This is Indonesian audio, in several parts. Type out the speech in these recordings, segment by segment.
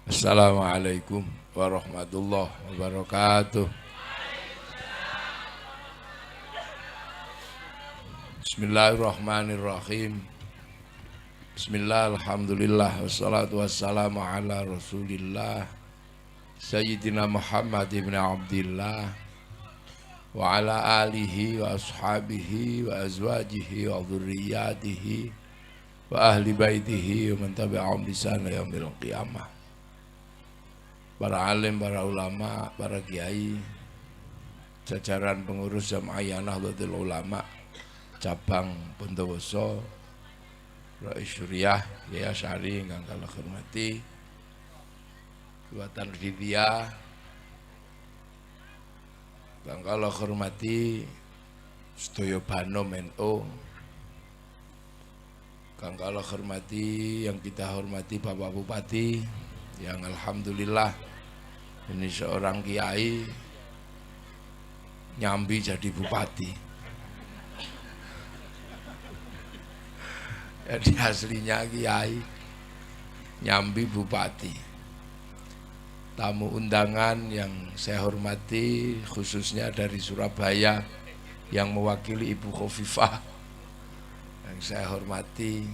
Assalamualaikum warahmatullahi wabarakatuh. Bismillahirrahmanirrahim. Bismillah, alhamdulillah, wassalatu wassalamu ala rasulillah Sayyidina Muhammad ibn Abdillah wa ala alihi wa ashabihi wa azwajihi wa dhurriyyatihi wa ahli baitihi wa man tabi'ahum bi ihsan ila yaumil qiyamah. Para alim, para ulama, para kiai, jajaran pengurus Jamaah Nahdlatul Ulama cabang Bondowoso, Rais Syuriah, Yaya Syari ingkang kula hormati, Buatan Vidya, ingkang kula hormati, sedaya Banom NU, ingkang kula hormati, yang kita hormati Bapak Bupati, yang alhamdulillah ini seorang kiai nyambi jadi bupati. Jadi aslinya kiai nyambi bupati. Tamu undangan yang saya hormati khususnya dari Surabaya yang mewakili Ibu Khofifah yang saya hormati,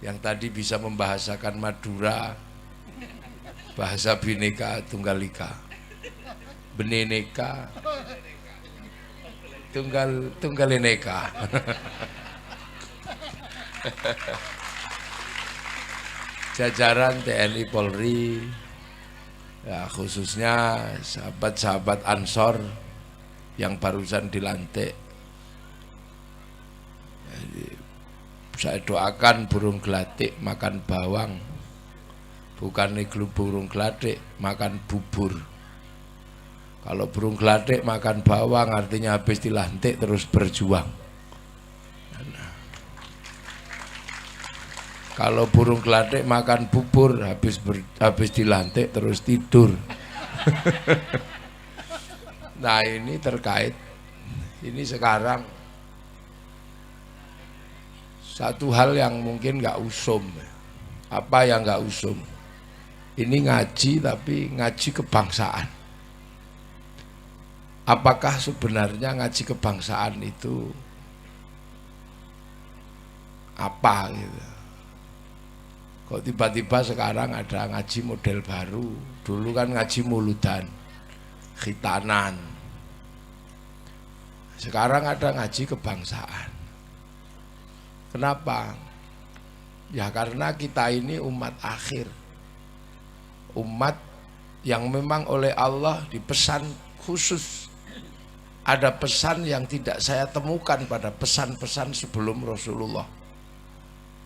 yang tadi bisa membahasakan Madura, bahasa Bhinneka Tunggal Ika, Beneneka Tunggalineka. Jajaran TNI Polri, ya khususnya sahabat-sahabat Ansor yang barusan dilantik. Jadi, saya doakan burung gelatik makan bawang, bukan iglu burung gelatik makan bubur. Kalau burung gelatik makan bawang artinya habis dilantik terus berjuang. Kalau burung gelatik makan bubur habis dilantik terus tidur. Nah ini terkait, ini sekarang satu hal yang mungkin nggak usum. Apa yang nggak usum? Ini ngaji tapi ngaji kebangsaan. Apakah sebenarnya ngaji kebangsaan itu apa gitu? Kok tiba-tiba sekarang ada ngaji model baru? Dulu kan ngaji muludan, khitanan. Sekarang ada ngaji kebangsaan. Kenapa? Ya karena kita ini umat akhir. Umat yang memang oleh Allah dipesan khusus. Ada pesan yang tidak saya temukan pada pesan-pesan sebelum Rasulullah.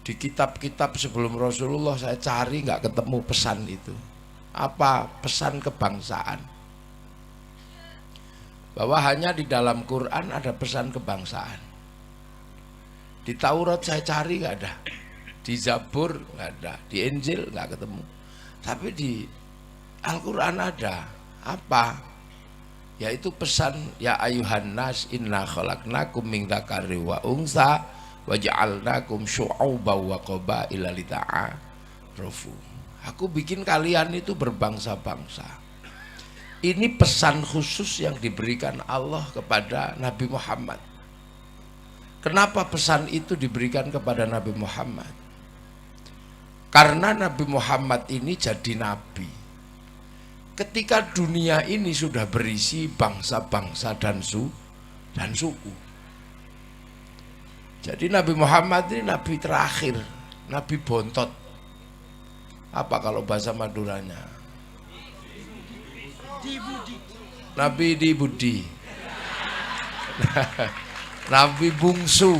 Di kitab-kitab sebelum Rasulullah saya cari nggak ketemu pesan itu. Apa pesan kebangsaan? Bahwa hanya di dalam Quran ada pesan kebangsaan. Di Taurat saya cari nggak ada, di Zabur nggak ada, di Injil nggak ketemu. Tapi di Al-Quran ada. Apa? Yaitu pesan ya ayuhan nas inna khalaqnakum min dzakari wa unsa wa ja'alnakum syu'uban wa qabaila lita'arafu. Aku bikin kalian itu berbangsa-bangsa. Ini pesan khusus yang diberikan Allah kepada Nabi Muhammad. Kenapa pesan itu diberikan kepada Nabi Muhammad? Karena Nabi Muhammad ini jadi nabi. Ketika dunia ini sudah berisi bangsa-bangsa dan suku. Jadi Nabi Muhammad ini nabi terakhir, nabi bontot. Apa kalau bahasa Maduranya? Nabi di budi. Nabi bungsu.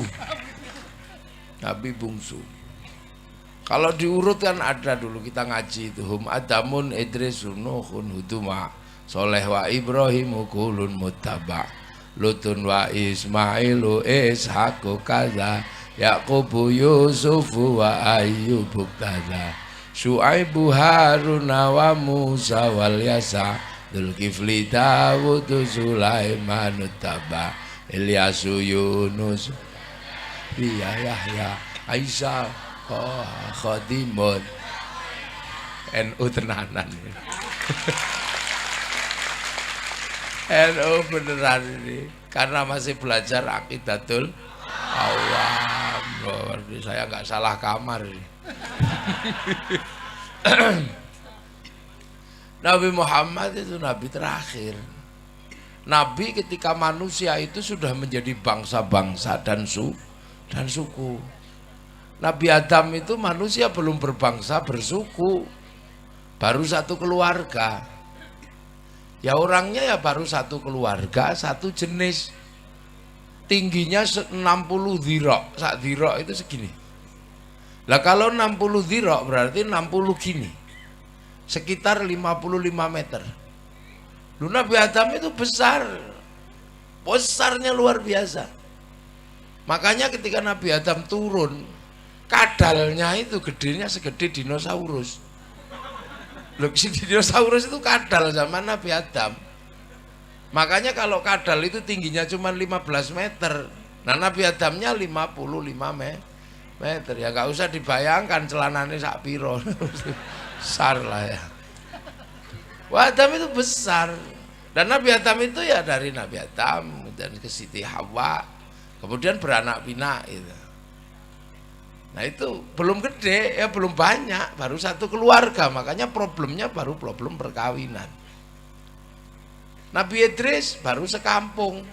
Nabi bungsu. Kalau diurut kan ada dulu kita ngaji itu hum adamun idrisun nuhun huduma soleh wa ibrahimu kulun muttaba lutun wa ismailu ishaku kaza yaqubu yusufu wa ayyubu kaza syuaibu haruna wa musa wal yasa dzulkifli dawudu sulaiman taba ilyasu yunus Yahya Aisyah khadimun NU tenanan. NU beneran ini karena masih belajar aqidatul awam. Loh, saya nggak salah kamar ini. Nabi Muhammad itu nabi terakhir. Nabi ketika manusia itu sudah menjadi bangsa-bangsa dan suku. Nabi Adam itu manusia belum berbangsa bersuku, baru satu keluarga. Ya orangnya ya baru satu keluarga, satu jenis. Tingginya 60 dhira'. Sak dhira' itu segini. Lah kalau 60 dhira' berarti 60 gini. Sekitar 55 meter. Lu Nabi Adam itu besar. Besarnya luar biasa. Makanya ketika Nabi Adam turun, kadalnya itu gedenya segede dinosaurus. Loh, si dinosaurus itu kadal zaman Nabi Adam. Makanya kalau kadal itu tingginya cuma 15 meter. Nah Nabi Adamnya 55 meter. Ya nggak usah dibayangkan celananya sak piro. Besar lah ya. Wah, Adam itu besar. Dan Nabi Adam itu ya dari Nabi Adam dan ke Siti Hawa. Kemudian beranak pinak itu. Nah itu belum gede, ya belum banyak, baru satu keluarga. Makanya problemnya baru problem perkawinan. Nabi Idris baru sekampung.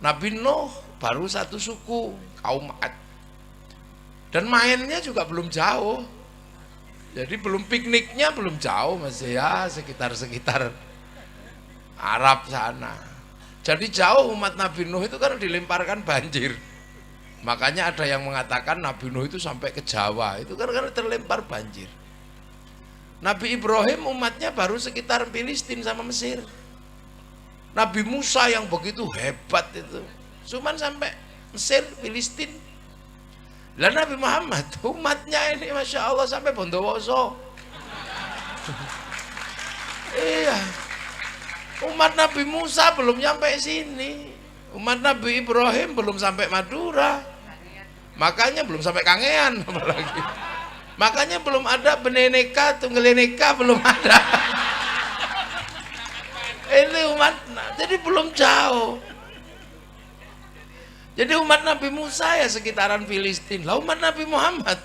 Nabi Nuh baru satu suku, kaum Ad. Dan mainnya juga belum jauh. Jadi belum pikniknya belum jauh, masih ya sekitar Arab sana. Jadi jauh umat Nabi Nuh itu kan dilemparkan banjir. Makanya ada yang mengatakan Nabi Nuh itu sampai ke Jawa, itu kan karena terlempar banjir. Nabi Ibrahim umatnya baru sekitar Filistin sama Mesir. Nabi Musa yang begitu hebat itu cuman sampai Mesir, Filistin. Lah Nabi Muhammad umatnya ini Masya Allah sampai Bondowoso. Iya. Umat Nabi Musa belum nyampe sini. Umat Nabi Ibrahim belum sampai Madura. Makanya belum sampai Kangean apalagi. Makanya belum ada beneneka, tunggeleneka belum ada. Ini umat, jadi belum jauh. Jadi umat Nabi Musa ya sekitaran Filistin. Lah umat Nabi Muhammad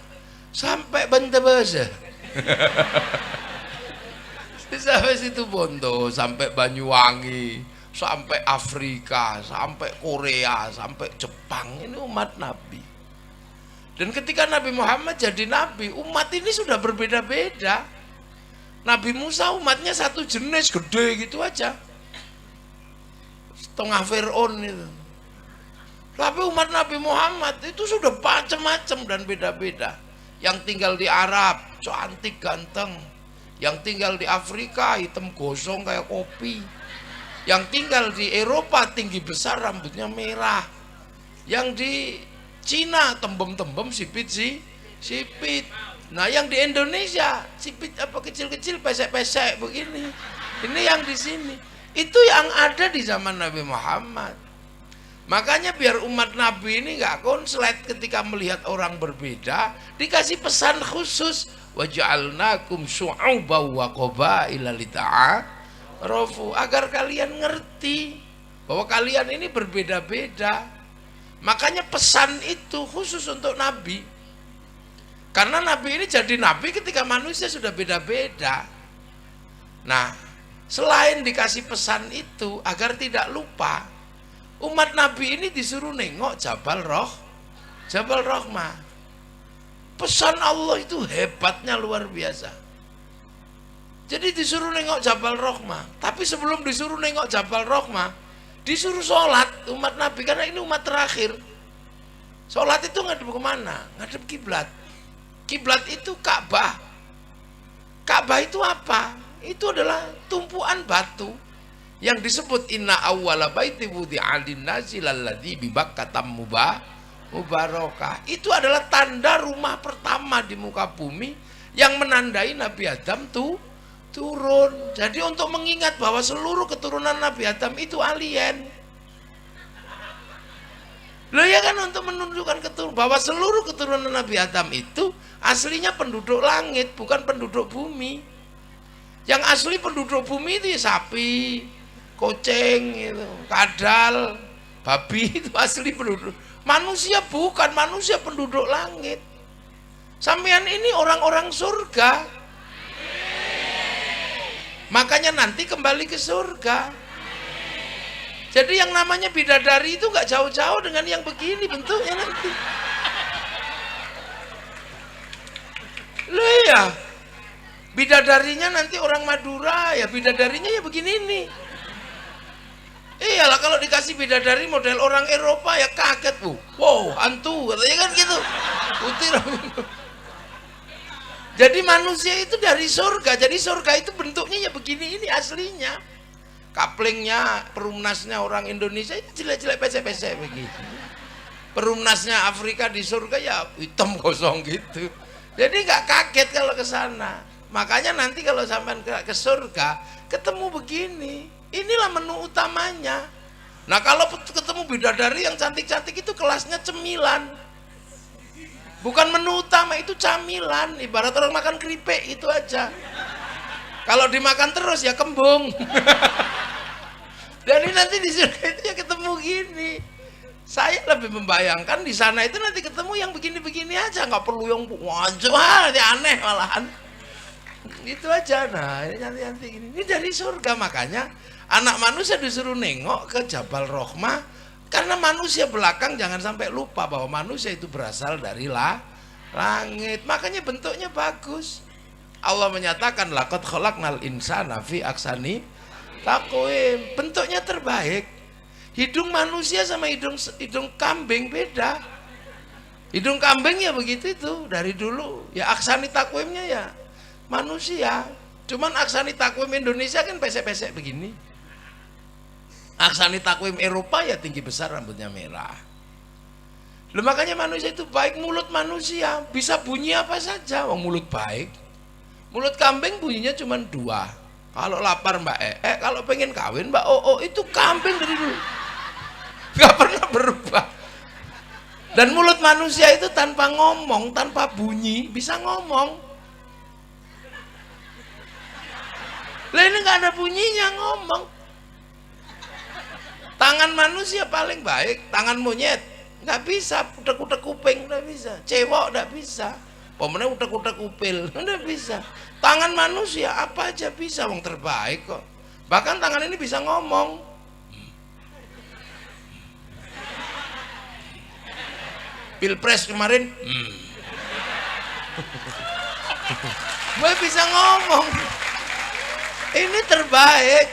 sampai Bantebasa. Sampai situ Bondo, sampai Banyuwangi, sampai Afrika, sampai Korea, sampai Jepang. Ini umat Nabi. Dan ketika Nabi Muhammad jadi Nabi, umat ini sudah berbeda-beda. Nabi Musa umatnya satu jenis, gede gitu aja. Setengah Fir'aun itu. Tapi umat Nabi Muhammad itu sudah macam-macam dan beda-beda. Yang tinggal di Arab, cantik ganteng. Yang tinggal di Afrika, hitam gosong kayak kopi. Yang tinggal di Eropa, tinggi besar, rambutnya merah. Yang di Cina, tembem-tembem, sipit. Nah yang di Indonesia, sipit apa kecil-kecil, pesek-pesek begini. Ini yang di sini. Itu yang ada di zaman Nabi Muhammad. Makanya biar umat Nabi ini nggak konslet ketika melihat orang berbeda, dikasih pesan khusus, waja'alnakum syu'uban wa qabaila lita'arafu, agar kalian ngerti bahwa kalian ini berbeda-beda. Makanya pesan itu khusus untuk Nabi. Karena Nabi ini jadi Nabi ketika manusia sudah beda-beda. Nah, selain dikasih pesan itu agar tidak lupa, umat Nabi ini disuruh nengok Jabal Rahmah. Pesan Allah itu hebatnya luar biasa. Jadi disuruh nengok Jabal Rahmah. Tapi sebelum disuruh nengok Jabal Rahmah, disuruh sholat umat Nabi, karena ini umat terakhir. Sholat itu ngadep kemana? Ngadep kiblat. Kiblat itu Ka'bah. Ka'bah itu apa? Itu adalah tumpuan batu yang disebut inna awwala baiti wudi'a lin-nasi lalladzi bi Bakkah mubarakah. Itu adalah tanda rumah pertama di muka bumi yang menandai Nabi Adam turun. Jadi untuk mengingat bahwa seluruh keturunan Nabi Adam itu alien. Loh ya kan, untuk menunjukkan bahwa seluruh keturunan Nabi Adam itu aslinya penduduk langit, bukan penduduk bumi. Yang asli penduduk bumi itu ya sapi, kucing, itu, kadal, babi, itu asli penduduk. Manusia bukan, manusia penduduk langit. Sampean ini orang-orang surga. Makanya nanti kembali ke surga. Jadi yang namanya bidadari itu nggak jauh-jauh dengan yang begini bentuknya nanti. Loh ya, bidadarinya nanti orang Madura, ya bidadarinya ya begini nih. Iyalah, kalau dikasih bidadari model orang Eropa ya kaget, wow, hantu katanya kan gitu. Putih. Jadi manusia itu dari surga, jadi surga itu bentuknya ya begini ini aslinya. Kaplingnya, perumnasnya orang Indonesia itu jelek-jelek pesek-pesek begitu. Perumnasnya Afrika di surga ya hitam kosong gitu. Jadi nggak kaget kalau ke sana. Makanya nanti kalau sampai ke surga ketemu begini, inilah menu utamanya. Nah kalau ketemu bidadari yang cantik-cantik itu kelasnya cemilan, bukan menu utama, itu camilan. Ibarat orang makan keripik itu aja. Kalau dimakan terus ya kembung. Jadi nanti di surga itu ya ketemu gini. Saya lebih membayangkan di sana itu nanti ketemu yang begini-begini aja, nggak perlu yang wajah aneh malahan. Itu aja. Nah ini nanti gini. Ini dari surga, makanya anak manusia disuruh nengok ke Jabal Rahmah, karena manusia belakang jangan sampai lupa bahwa manusia itu berasal dari langit. Makanya bentuknya bagus. Allah menyatakan laqad khalaqnal insana fi ahsani taqwim. Bentuknya terbaik. Hidung manusia sama hidung kambing beda. Hidung kambing ya begitu itu dari dulu. Ya ahsani taqwimnya ya manusia. Cuman ahsani taqwim Indonesia kan pesek-pesek begini. Ahsani taqwim Eropa ya tinggi besar, rambutnya merah. Loh, makanya manusia itu baik. Mulut manusia bisa bunyi apa saja, wong mulut baik. Mulut kambing bunyinya cuma 2. Kalau lapar Mbak kalau pengen kawin Mbak itu kambing dari dulu nggak pernah berubah. Dan mulut manusia itu tanpa ngomong, tanpa bunyi bisa ngomong. Lah ini nggak ada bunyinya ngomong. Tangan manusia paling baik, tangan monyet nggak bisa, utek-utek kuping nggak bisa, cewek nggak bisa. Pemenang utek-utek upil, nggak bisa. Tangan manusia apa aja bisa, wong terbaik kok. Bahkan tangan ini bisa ngomong. Pilpres kemarin, gue bisa ngomong. Ini terbaik.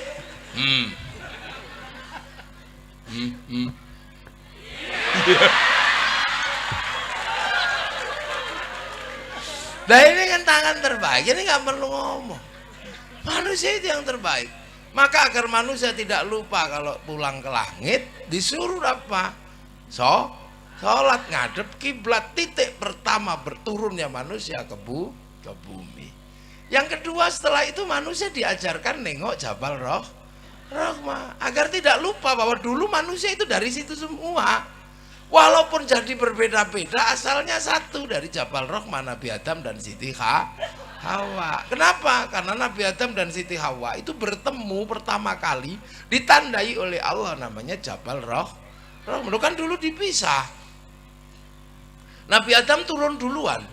Nah ini kan tangan terbaik, ini nggak perlu ngomong. Manusia itu yang terbaik. Maka agar manusia tidak lupa kalau pulang ke langit, disuruh apa? Sholat ngadep kiblat. Titik pertama berturunnya manusia ke bumi. Yang kedua setelah itu manusia diajarkan nengok Jabal Rahmah, agar tidak lupa bahwa dulu manusia itu dari situ semua. Walaupun jadi berbeda-beda, asalnya satu, dari Jabal Rahmah, Nabi Adam dan Siti Hawa. Kenapa? Karena Nabi Adam dan Siti Hawa itu bertemu pertama kali ditandai oleh Allah, namanya Jabal Rahmah. Kan dulu dipisah. Nabi Adam turun duluan.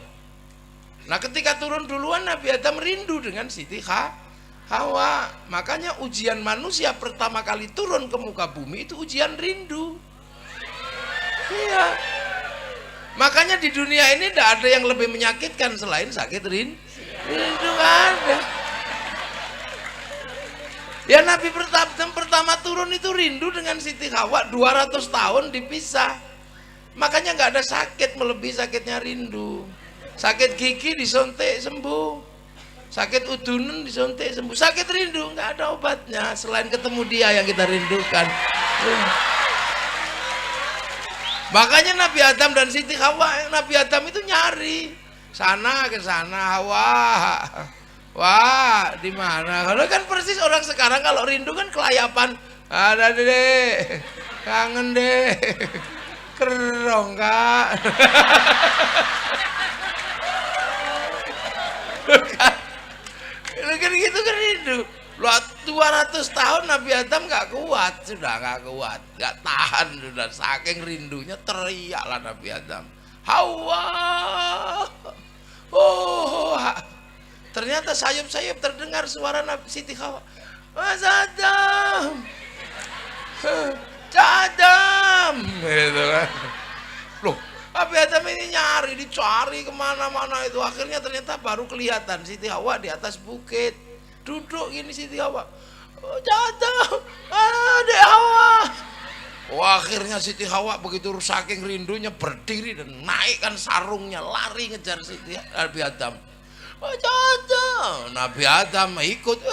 Nah ketika turun duluan, Nabi Adam rindu dengan Siti Hawa. Makanya ujian manusia pertama kali turun ke muka bumi itu ujian rindu. Iya. Makanya di dunia ini tidak ada yang lebih menyakitkan selain sakit rindu. Nggak ada. Ya Nabi pertama turun itu rindu dengan Siti Hawa, 200 tahun dipisah. Makanya nggak ada sakit melebihi sakitnya rindu. Sakit gigi disontek sembuh, sakit udunan disontek sembuh. Sakit rindu nggak ada obatnya selain ketemu dia yang kita rindukan. Makanya Nabi Adam dan Siti Hawa, Nabi Adam itu nyari sana ke sana, wah di mana? Kalau kan persis orang sekarang kalau rindu kan kelayapan, ada deh, kangen deh. Kerong Kak. Kan gitu kan rindu. 200 tahun Nabi Adam nggak kuat, sudah nggak kuat, nggak tahan sudah, saking rindunya teriaklah Nabi Adam, Hawa, oh, ternyata sayup-sayup terdengar suara Nabi Siti Hawa, Mas Adam, Adam, gitu kan, loh. Nabi Adam ini nyari, dicari kemana-mana itu, akhirnya ternyata baru kelihatan Siti Hawa di atas bukit, duduk gini Siti Hawa, oh, Adam, Adek Hawa. Oh, akhirnya Siti Hawa begitu saking rindunya berdiri dan naikkan sarungnya, lari ngejar Siti Nabi Adam. Oh, Adam, Nabi Adam ikut,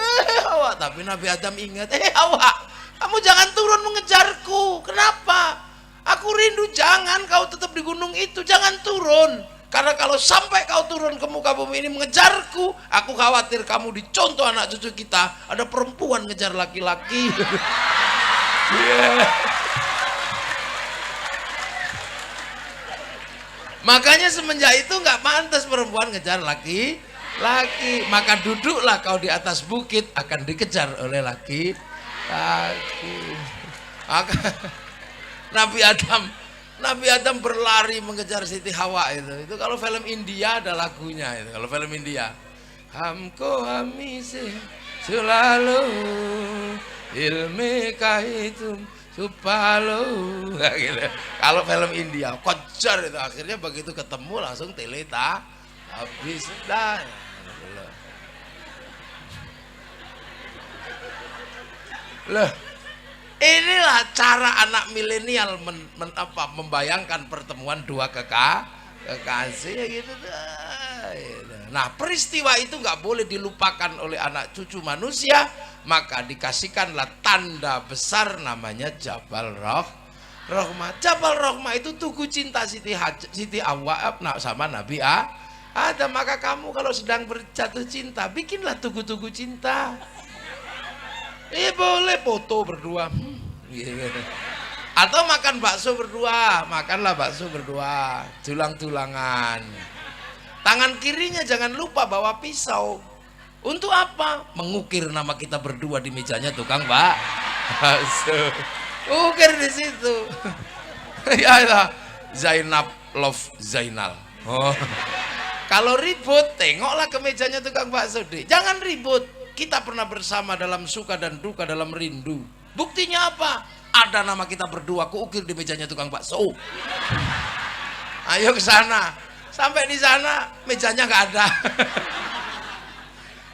Hawa, tapi Nabi Adam ingat, Hawa, kamu jangan turun mengejarku, kenapa? Aku rindu, jangan kau tetap di gunung itu, jangan turun. Karena kalau sampai kau turun ke muka bumi ini mengejarku, aku khawatir kamu dicontoh anak cucu kita. Ada perempuan ngejar laki-laki. Yeah. Makanya semenjak itu nggak pantas perempuan ngejar laki-laki. Maka duduklah kau di atas bukit, akan dikejar oleh laki-laki. Maka Nabi Adam berlari mengejar Siti Hawa itu kalau film India ada lagunya itu, kalau film India, Hamko hamise selalu ilmi kahitum supalo, gitu. Kalau film India kejar itu, akhirnya begitu ketemu langsung teleta habis dah. Loh, inilah cara anak milenial membayangkan pertemuan dua kekasih gitu. Nah, peristiwa itu nggak boleh dilupakan oleh anak cucu manusia, maka dikasihkanlah tanda besar namanya Jabal Rahmah. Jabal Rahmah itu tugu cinta Siti Hawa sama Nabi Adam. Maka kamu kalau sedang berjatuh cinta, bikinlah tugu-tugu cinta. Boleh foto berdua, atau makan bakso berdua, makanlah bakso berdua, tulang-tulangan. Tangan kirinya jangan lupa bawa pisau. Untuk apa? Mengukir nama kita berdua di mejanya tukang bakso. Ukir di situ. Ya, Zainab love Zainal. Oh. Kalau ribut, tengoklah ke mejanya tukang bakso deh. Jangan ribut. Kita pernah bersama dalam suka dan duka, dalam rindu. Buktinya apa? Ada nama kita berdua, kuukir di mejanya tukang bakso. Ayo ke sana. Sampai di sana mejanya nggak ada.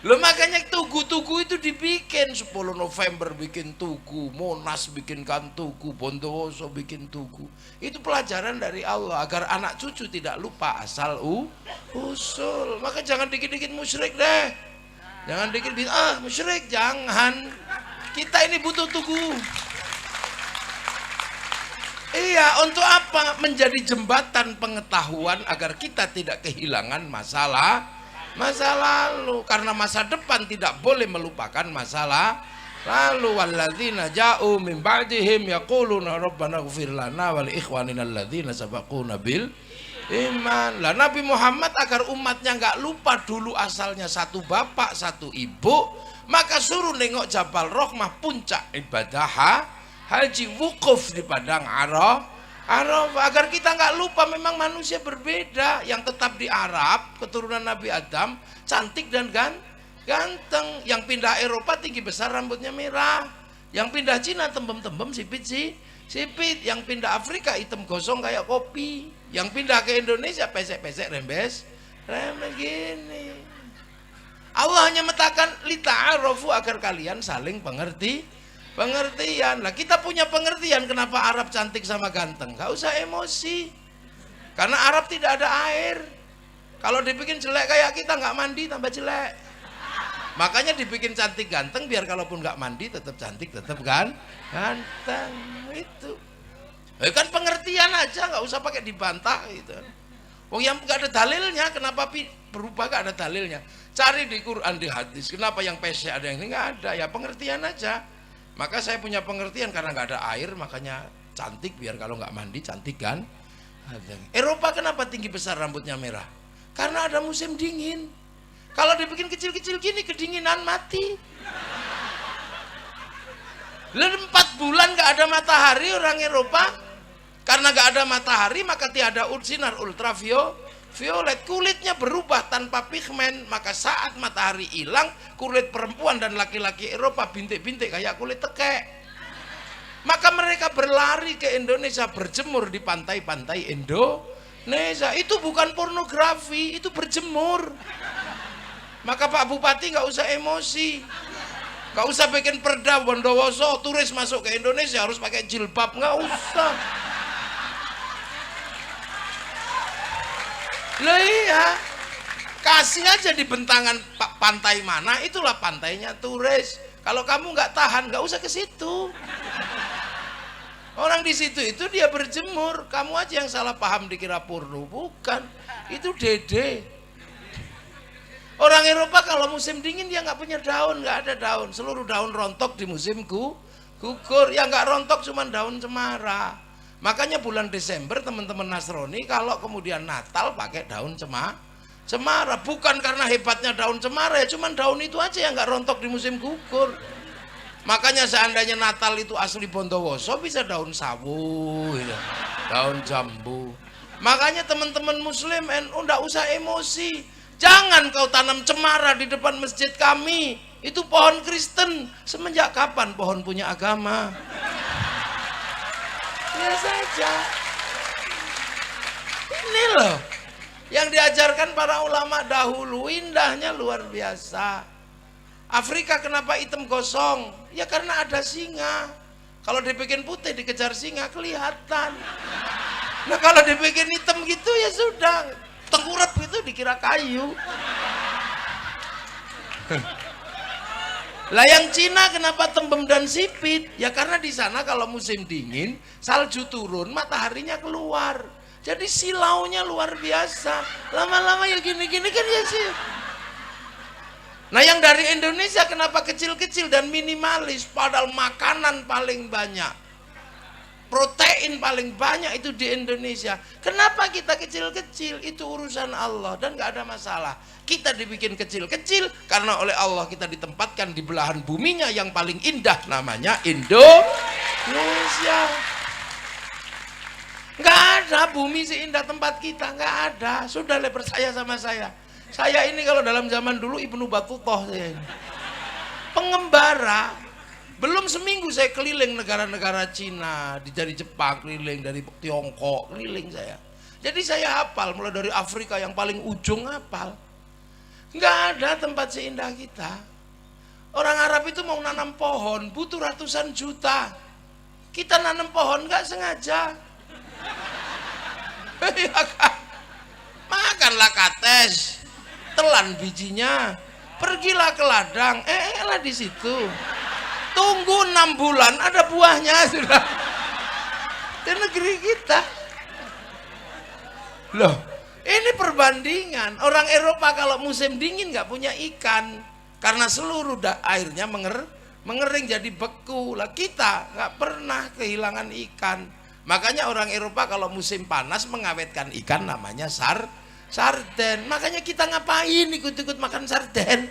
Loh, makanya tugu-tugu itu dibikin. 10 November bikin tugu, Monas bikinkan tugu, Bondowoso bikin tugu. Itu pelajaran dari Allah agar anak cucu tidak lupa asal usul. Maka jangan dikit-dikit musyrik deh. Jangan dikit-dikit musyrik, jangan. Kita ini butuh tugu. Iya, untuk apa? Menjadi jembatan pengetahuan agar kita tidak kehilangan masa lalu. Karena masa depan tidak boleh melupakan masalah lalu. Walladzina ja'u min ba'dihim yaquluna rabbana ighfir lana wa li ikhwanina alladzina sabaquna bil iman. Lah Nabi Muhammad agar umatnya nggak lupa dulu asalnya satu bapak satu ibu, maka suruh nengok Jabal Rahmah, puncak ibadah haji, wukuf di padang Arafah, agar kita nggak lupa memang manusia berbeda. Yang tetap di Arab keturunan Nabi Adam cantik dan ganteng, yang pindah Eropa tinggi besar rambutnya merah, yang pindah Cina tembem-tembem sipit, yang pindah Afrika hitam gosong kayak kopi, yang pindah ke Indonesia pesek-pesek rembes gini. Allah hanya metakan lita'arofu agar kalian saling pengertian. Lah kita punya pengertian kenapa Arab cantik sama ganteng. Gak usah emosi. Karena Arab tidak ada air. Kalau dibikin jelek kayak kita nggak mandi tambah jelek. Makanya dibikin cantik ganteng biar kalaupun nggak mandi tetap cantik, tetap ganteng itu. Kan pengertian aja, nggak usah pakai dibantah gitu. Wong yang nggak ada dalilnya, kenapa berubah nggak ada dalilnya? Cari di Quran, di hadis. Kenapa yang pesek ada yang ini nggak ada? Ya pengertian aja. Maka saya punya pengertian karena nggak ada air, makanya cantik, biar kalau nggak mandi cantik kan. Eropa kenapa tinggi besar rambutnya merah? Karena ada musim dingin. Kalau dibikin kecil-kecil gini kedinginan mati. 4 bulan nggak ada matahari orang Eropa. Karena nggak ada matahari maka tiada sinar ultraviolet, kulitnya berubah tanpa pigmen. Maka saat matahari hilang, kulit perempuan dan laki-laki Eropa bintik-bintik kayak kulit tekek. Maka mereka berlari ke Indonesia, berjemur di pantai-pantai Indonesia. Itu bukan pornografi, itu berjemur. Maka Pak Bupati nggak usah emosi, nggak usah bikin perda Bondowoso turis masuk ke Indonesia harus pakai jilbab, nggak usah. Loh iya, kasih aja di bentangan pantai mana, itulah pantainya turis. Kalau kamu nggak tahan, nggak usah ke situ. Orang di situ itu dia berjemur, kamu aja yang salah paham dikira porno, bukan. Itu dede. Orang Eropa kalau musim dingin dia nggak punya daun, nggak ada daun. Seluruh daun rontok di musim gugur. Yang nggak rontok cuma daun cemara. Makanya bulan Desember teman-teman Nasrani kalau kemudian Natal pakai daun cemara. Bukan karena hebatnya daun cemara ya, cuma daun itu aja yang nggak rontok di musim gugur. Makanya seandainya Natal itu asli Bondowoso bisa daun sawu, gitu. Daun jambu. Makanya teman-teman Muslim NU nggak usah emosi. Jangan kau tanam cemara di depan masjid kami. Itu pohon Kristen. Semenjak kapan pohon punya agama? Ya saja. Ini loh yang diajarkan para ulama dahulu, indahnya luar biasa. Afrika kenapa hitam gosong? Ya karena ada singa. Kalau dibikin putih dikejar singa kelihatan. Nah kalau dibikin hitam gitu ya sudah, tengkurap itu dikira kayu. Lah yang Cina kenapa tembem dan sipit? Ya karena di sana kalau musim dingin salju turun, mataharinya keluar. Jadi silaunya luar biasa. Lama-lama ya gini-gini kan ya sih. Nah yang dari Indonesia kenapa kecil-kecil dan minimalis? Padahal makanan paling banyak, protein paling banyak itu di Indonesia. Kenapa kita kecil-kecil? Itu urusan Allah dan nggak ada masalah. Kita dibikin kecil-kecil karena oleh Allah kita ditempatkan di belahan buminya yang paling indah, namanya Indonesia. Nggak ada bumi seindah tempat kita, nggak ada. Sudah percaya sama saya. Saya ini kalau dalam zaman dulu Ibnu Battutoh saya ini. Pengembara. Belum seminggu saya keliling negara-negara Cina, dari Jepang keliling, dari Tiongkok keliling saya. Jadi saya hafal mulai dari Afrika yang paling ujung hafal. Nggak ada tempat seindah kita. Orang Arab itu mau nanam pohon butuh ratusan juta. Kita nanam pohon nggak sengaja. Ya kan? Makanlah kates, telan bijinya, pergilah ke ladang, lah di situ. Tunggu 6 bulan ada buahnya sudah. Di negeri kita. Loh, ini perbandingan. Orang Eropa kalau musim dingin nggak punya ikan karena seluruh airnya mengering jadi beku. Lah kita nggak pernah kehilangan ikan. Makanya orang Eropa kalau musim panas mengawetkan ikan namanya sarden. Makanya kita ngapain ikut-ikut makan sarden?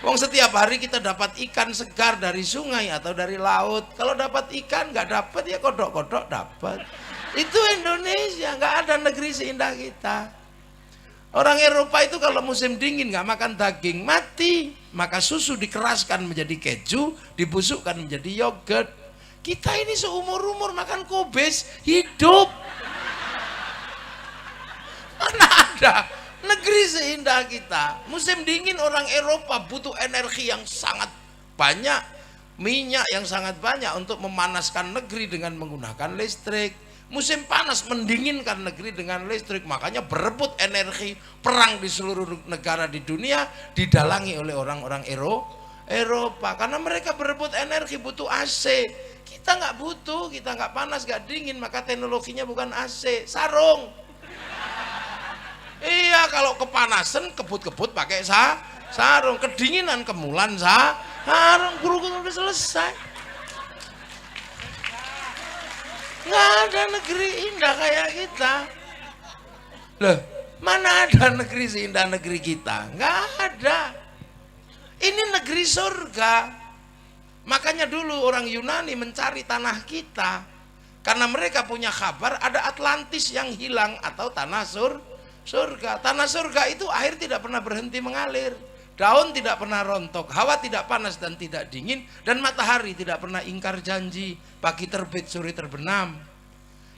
Wong setiap hari kita dapat ikan segar dari sungai atau dari laut. Kalau dapat ikan nggak dapat ya kodok-kodok dapat. Itu Indonesia, nggak ada negeri seindah kita. Orang Eropa itu kalau musim dingin nggak makan daging mati, maka susu dikeraskan menjadi keju, dibusukkan menjadi yogurt. Kita ini seumur-umur makan kobes hidup. Mana ada negeri seindah kita. Musim dingin orang Eropa butuh energi yang sangat banyak, minyak yang sangat banyak untuk memanaskan negeri dengan menggunakan listrik. Musim panas mendinginkan negeri dengan listrik. Makanya berebut energi, perang di seluruh negara di dunia didalangi oleh orang-orang Eropa karena mereka berebut energi, butuh AC. Kita nggak butuh, kita nggak panas, nggak dingin, maka teknologinya bukan AC, sarung. Iya, kalau kepanasan kebut-kebut pakai sarung, kedinginan kemulan sarung, guru udah selesai. Nggak ada negeri indah kayak kita. Loh, mana ada negeri seindah negeri kita? Nggak ada. Ini negeri surga. Makanya dulu orang Yunani mencari tanah kita, karena mereka punya kabar ada Atlantis yang hilang atau tanah surga. Tanah surga itu air tidak pernah berhenti mengalir, daun tidak pernah rontok, hawa tidak panas dan tidak dingin, dan matahari tidak pernah ingkar janji, pagi terbit sore terbenam.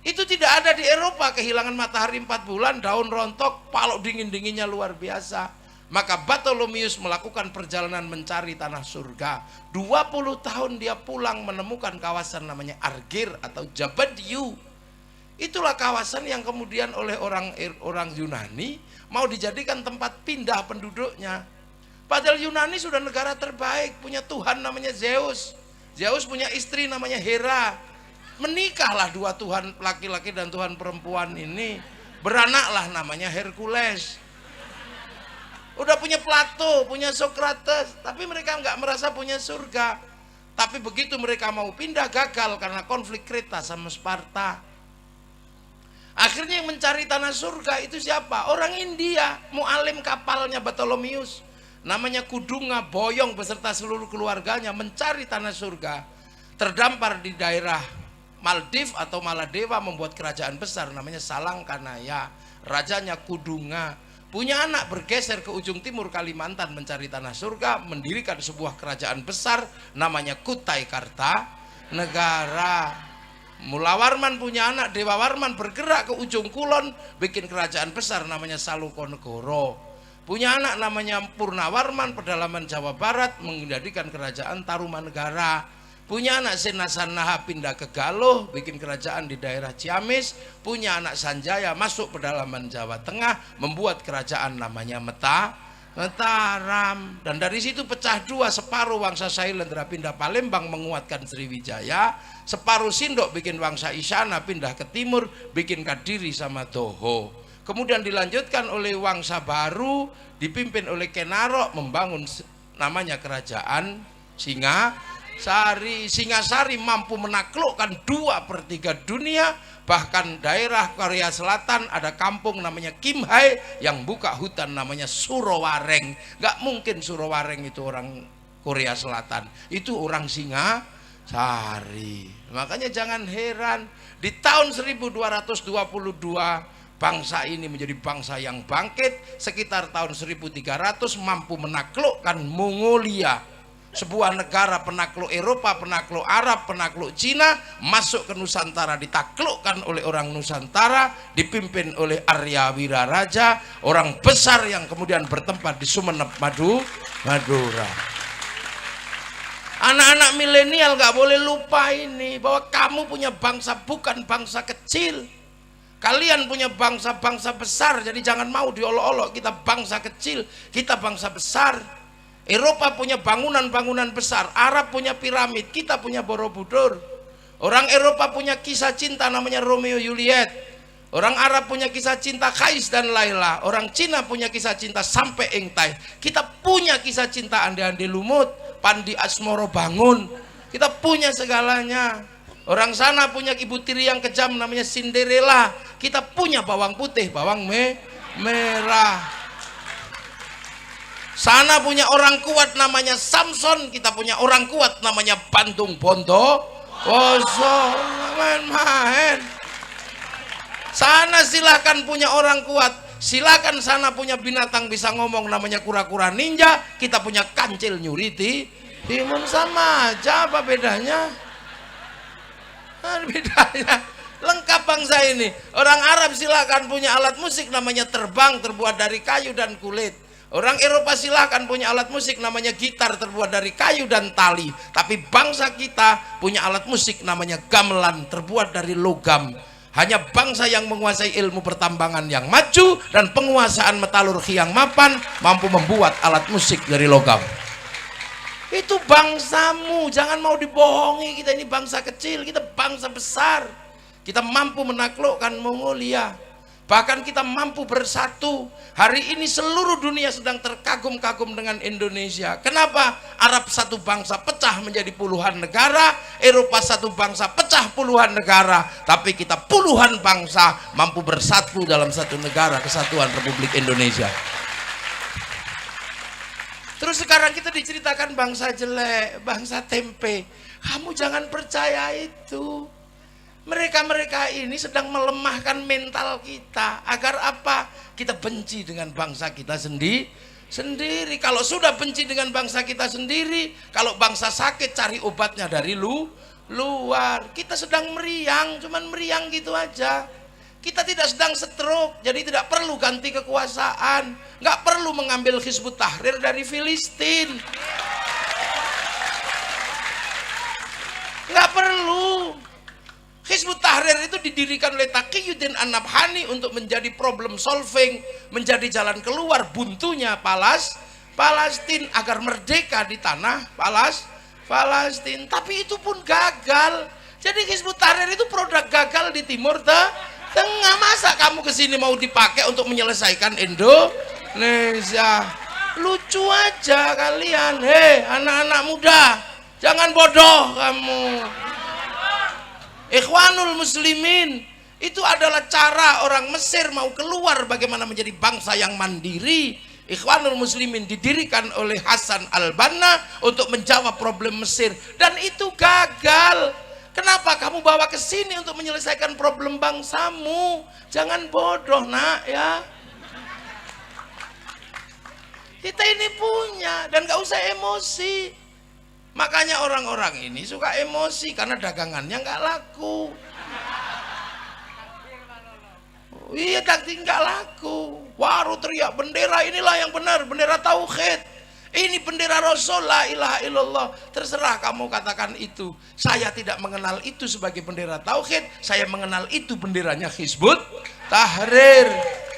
Itu tidak ada di Eropa, kehilangan matahari 4 bulan, daun rontok, palok dingin-dinginnya luar biasa. Maka Bartholomeus melakukan perjalanan mencari tanah surga. 20 tahun dia pulang menemukan kawasan namanya Argir atau Jabadiu. Itulah kawasan yang kemudian oleh orang Yunani mau dijadikan tempat pindah penduduknya. Padahal Yunani sudah negara terbaik, punya Tuhan namanya Zeus. Zeus punya istri namanya Hera. Menikahlah dua Tuhan laki-laki dan Tuhan perempuan ini. Beranaklah namanya Hercules. Udah punya Plato, punya Socrates, tapi mereka nggak merasa punya surga. Tapi begitu mereka mau pindah, gagal karena konflik Kreta sama Sparta. Akhirnya yang mencari tanah surga itu siapa? Orang India, mualim kapalnya Bartholomeus. Namanya Kudunga Boyong beserta seluruh keluarganya mencari tanah surga. Terdampar di daerah Maldives atau Maladewa, membuat kerajaan besar namanya Salangkanaya. Rajanya Kudunga. Punya anak, bergeser ke ujung timur Kalimantan mencari tanah surga, mendirikan sebuah kerajaan besar namanya Kutai Kartanegara. Mulawarman punya anak, Dewa Warman, bergerak ke ujung kulon, bikin kerajaan besar namanya Salukonegoro. Punya anak namanya Purnawarman, pedalaman Jawa Barat, menjadikan kerajaan Tarumanegara. Punya anak Senasanaha pindah ke Galuh, bikin kerajaan di daerah Ciamis. Punya anak Sanjaya masuk pedalaman Jawa Tengah, membuat kerajaan namanya Mataram. Dan dari situ pecah dua, separuh Wangsa Sailendra pindah Palembang menguatkan Sriwijaya, separuh Sindok bikin Wangsa Isyana pindah ke timur, bikin Kadiri sama Toho. Kemudian dilanjutkan oleh Wangsa Baru, dipimpin oleh Kenarok, membangun namanya kerajaan Singasari mampu menaklukkan 2/3 dunia. Bahkan daerah Korea Selatan ada kampung namanya Kimhae yang buka hutan namanya Surowareng. Gak mungkin Surowareng itu orang Korea Selatan, itu orang Singasari. Makanya jangan heran di tahun 1222 bangsa ini menjadi bangsa yang bangkit. Sekitar tahun 1300 mampu menaklukkan Mongolia, sebuah negara penakluk Eropa, penakluk Arab, penakluk Cina, masuk ke Nusantara, ditaklukkan oleh orang Nusantara, dipimpin oleh Arya Wiraraja, orang besar yang kemudian bertempat di Sumeneb, Madura. Anak-anak milenial gak boleh lupa ini, bahwa kamu punya bangsa bukan bangsa kecil. Kalian punya bangsa-bangsa besar, jadi jangan mau diolok-olok. Kita bangsa kecil, kita bangsa besar. Eropa punya bangunan-bangunan besar, Arab punya piramid, kita punya Borobudur. Orang Eropa punya kisah cinta namanya Romeo Juliet. Orang Arab punya kisah cinta Kais dan Laila. Orang Cina punya kisah cinta Sampai Engtai. Kita punya kisah cinta Ande-Ande Lumut, Pandi Asmoro Bangun. Kita punya segalanya. Orang sana punya ibu tiri yang kejam namanya Cinderella. Kita punya bawang putih, bawang merah. Sana punya orang kuat namanya Samson, kita punya orang kuat namanya Bandung Bondowoso. Main-main. Sana silakan punya orang kuat, silakan sana punya binatang bisa ngomong namanya kura-kura ninja, kita punya kancil nyuriti. Timun sama aja, apa bedanya? Bedanya lengkap bangsa ini. Orang Arab silakan punya alat musik namanya terbang, terbuat dari kayu dan kulit. Orang Eropa silahkan punya alat musik namanya gitar, terbuat dari kayu dan tali. Tapi bangsa kita punya alat musik namanya gamelan, terbuat dari logam. Hanya bangsa yang menguasai ilmu pertambangan yang maju dan penguasaan metalurgi yang mapan mampu membuat alat musik dari logam. Itu bangsamu, jangan mau dibohongi. Kita ini bangsa kecil, kita bangsa besar. Kita mampu menaklukkan Mongolia. Bahkan kita mampu bersatu. Hari ini seluruh dunia sedang terkagum-kagum dengan Indonesia. Kenapa? Arab satu bangsa pecah menjadi puluhan negara, Eropa satu bangsa pecah puluhan negara, tapi kita puluhan bangsa mampu bersatu dalam satu negara, kesatuan Republik Indonesia. Terus sekarang kita diceritakan bangsa jelek, bangsa tempe. Kamu jangan percaya itu. Mereka-mereka ini sedang melemahkan mental kita. Agar apa? Kita benci dengan bangsa kita sendiri. Kalau sudah benci dengan bangsa kita sendiri, kalau bangsa sakit cari obatnya dari luar. Kita sedang meriang, cuman meriang gitu aja. Kita tidak sedang stroke, jadi tidak perlu ganti kekuasaan. Nggak perlu mengambil Hizbut Tahrir dari Filistin. Nggak perlu. Hizbut Tahrir itu didirikan oleh Taqiyuddin An-Nabhani untuk menjadi problem solving, menjadi jalan keluar buntunya Palestina agar merdeka di tanah Palestina. Tapi itu pun gagal. Jadi Hizbut Tahrir itu produk gagal di Timur Tengah. Masa kamu kesini mau dipakai untuk menyelesaikan Indonesia? Lucu aja kalian. Hei anak-anak muda, jangan bodoh kamu. Ikhwanul Muslimin itu adalah cara orang Mesir mau keluar bagaimana menjadi bangsa yang mandiri. Ikhwanul Muslimin didirikan oleh Hasan al-Banna untuk menjawab problem Mesir, dan itu gagal. Kenapa kamu bawa ke sini untuk menyelesaikan problem bangsamu? Jangan bodoh nak ya. Kita ini punya, dan gak usah emosi. Makanya orang-orang ini suka emosi karena dagangannya nggak laku. Iya, daging nggak laku. Baru teriak bendera inilah yang benar, bendera tauhid. Ini bendera Rasul, la ilaha illallah. Terserah kamu katakan itu. Saya tidak mengenal itu sebagai bendera tauhid. Saya mengenal itu benderanya Hizbut Tahrir.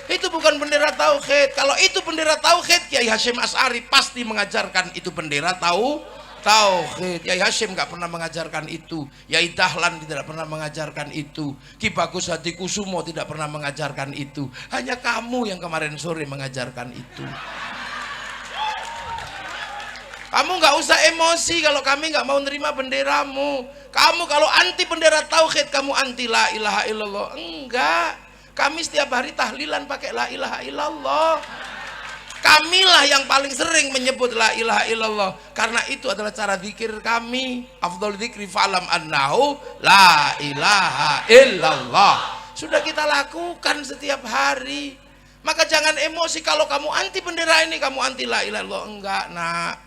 Itu bukan bendera tauhid. Kalau itu bendera tauhid, Kiai Hasyim Asy'ari pasti mengajarkan itu bendera tauhid. Yai Hasyim nggak pernah mengajarkan itu. Yai Dahlan tidak pernah mengajarkan itu. Ki Bagus Hadikusumo tidak pernah mengajarkan itu. Hanya kamu yang kemarin sore mengajarkan itu. Kamu nggak usah emosi kalau kami nggak mau nerima benderamu. Kamu kalau anti bendera tauhid, kamu anti la ilaha illallah. Enggak. Kami setiap hari tahlilan pakai la ilaha illallah. Kamilah yang paling sering menyebut la ilaha illallah, karena itu adalah cara zikir kami. Afdhal dzikri fa'lam annahu la ilaha illallah. Sudah kita lakukan setiap hari. Maka jangan emosi kalau kamu anti bendera ini, kamu anti la ilaha illallah. Enggak nak,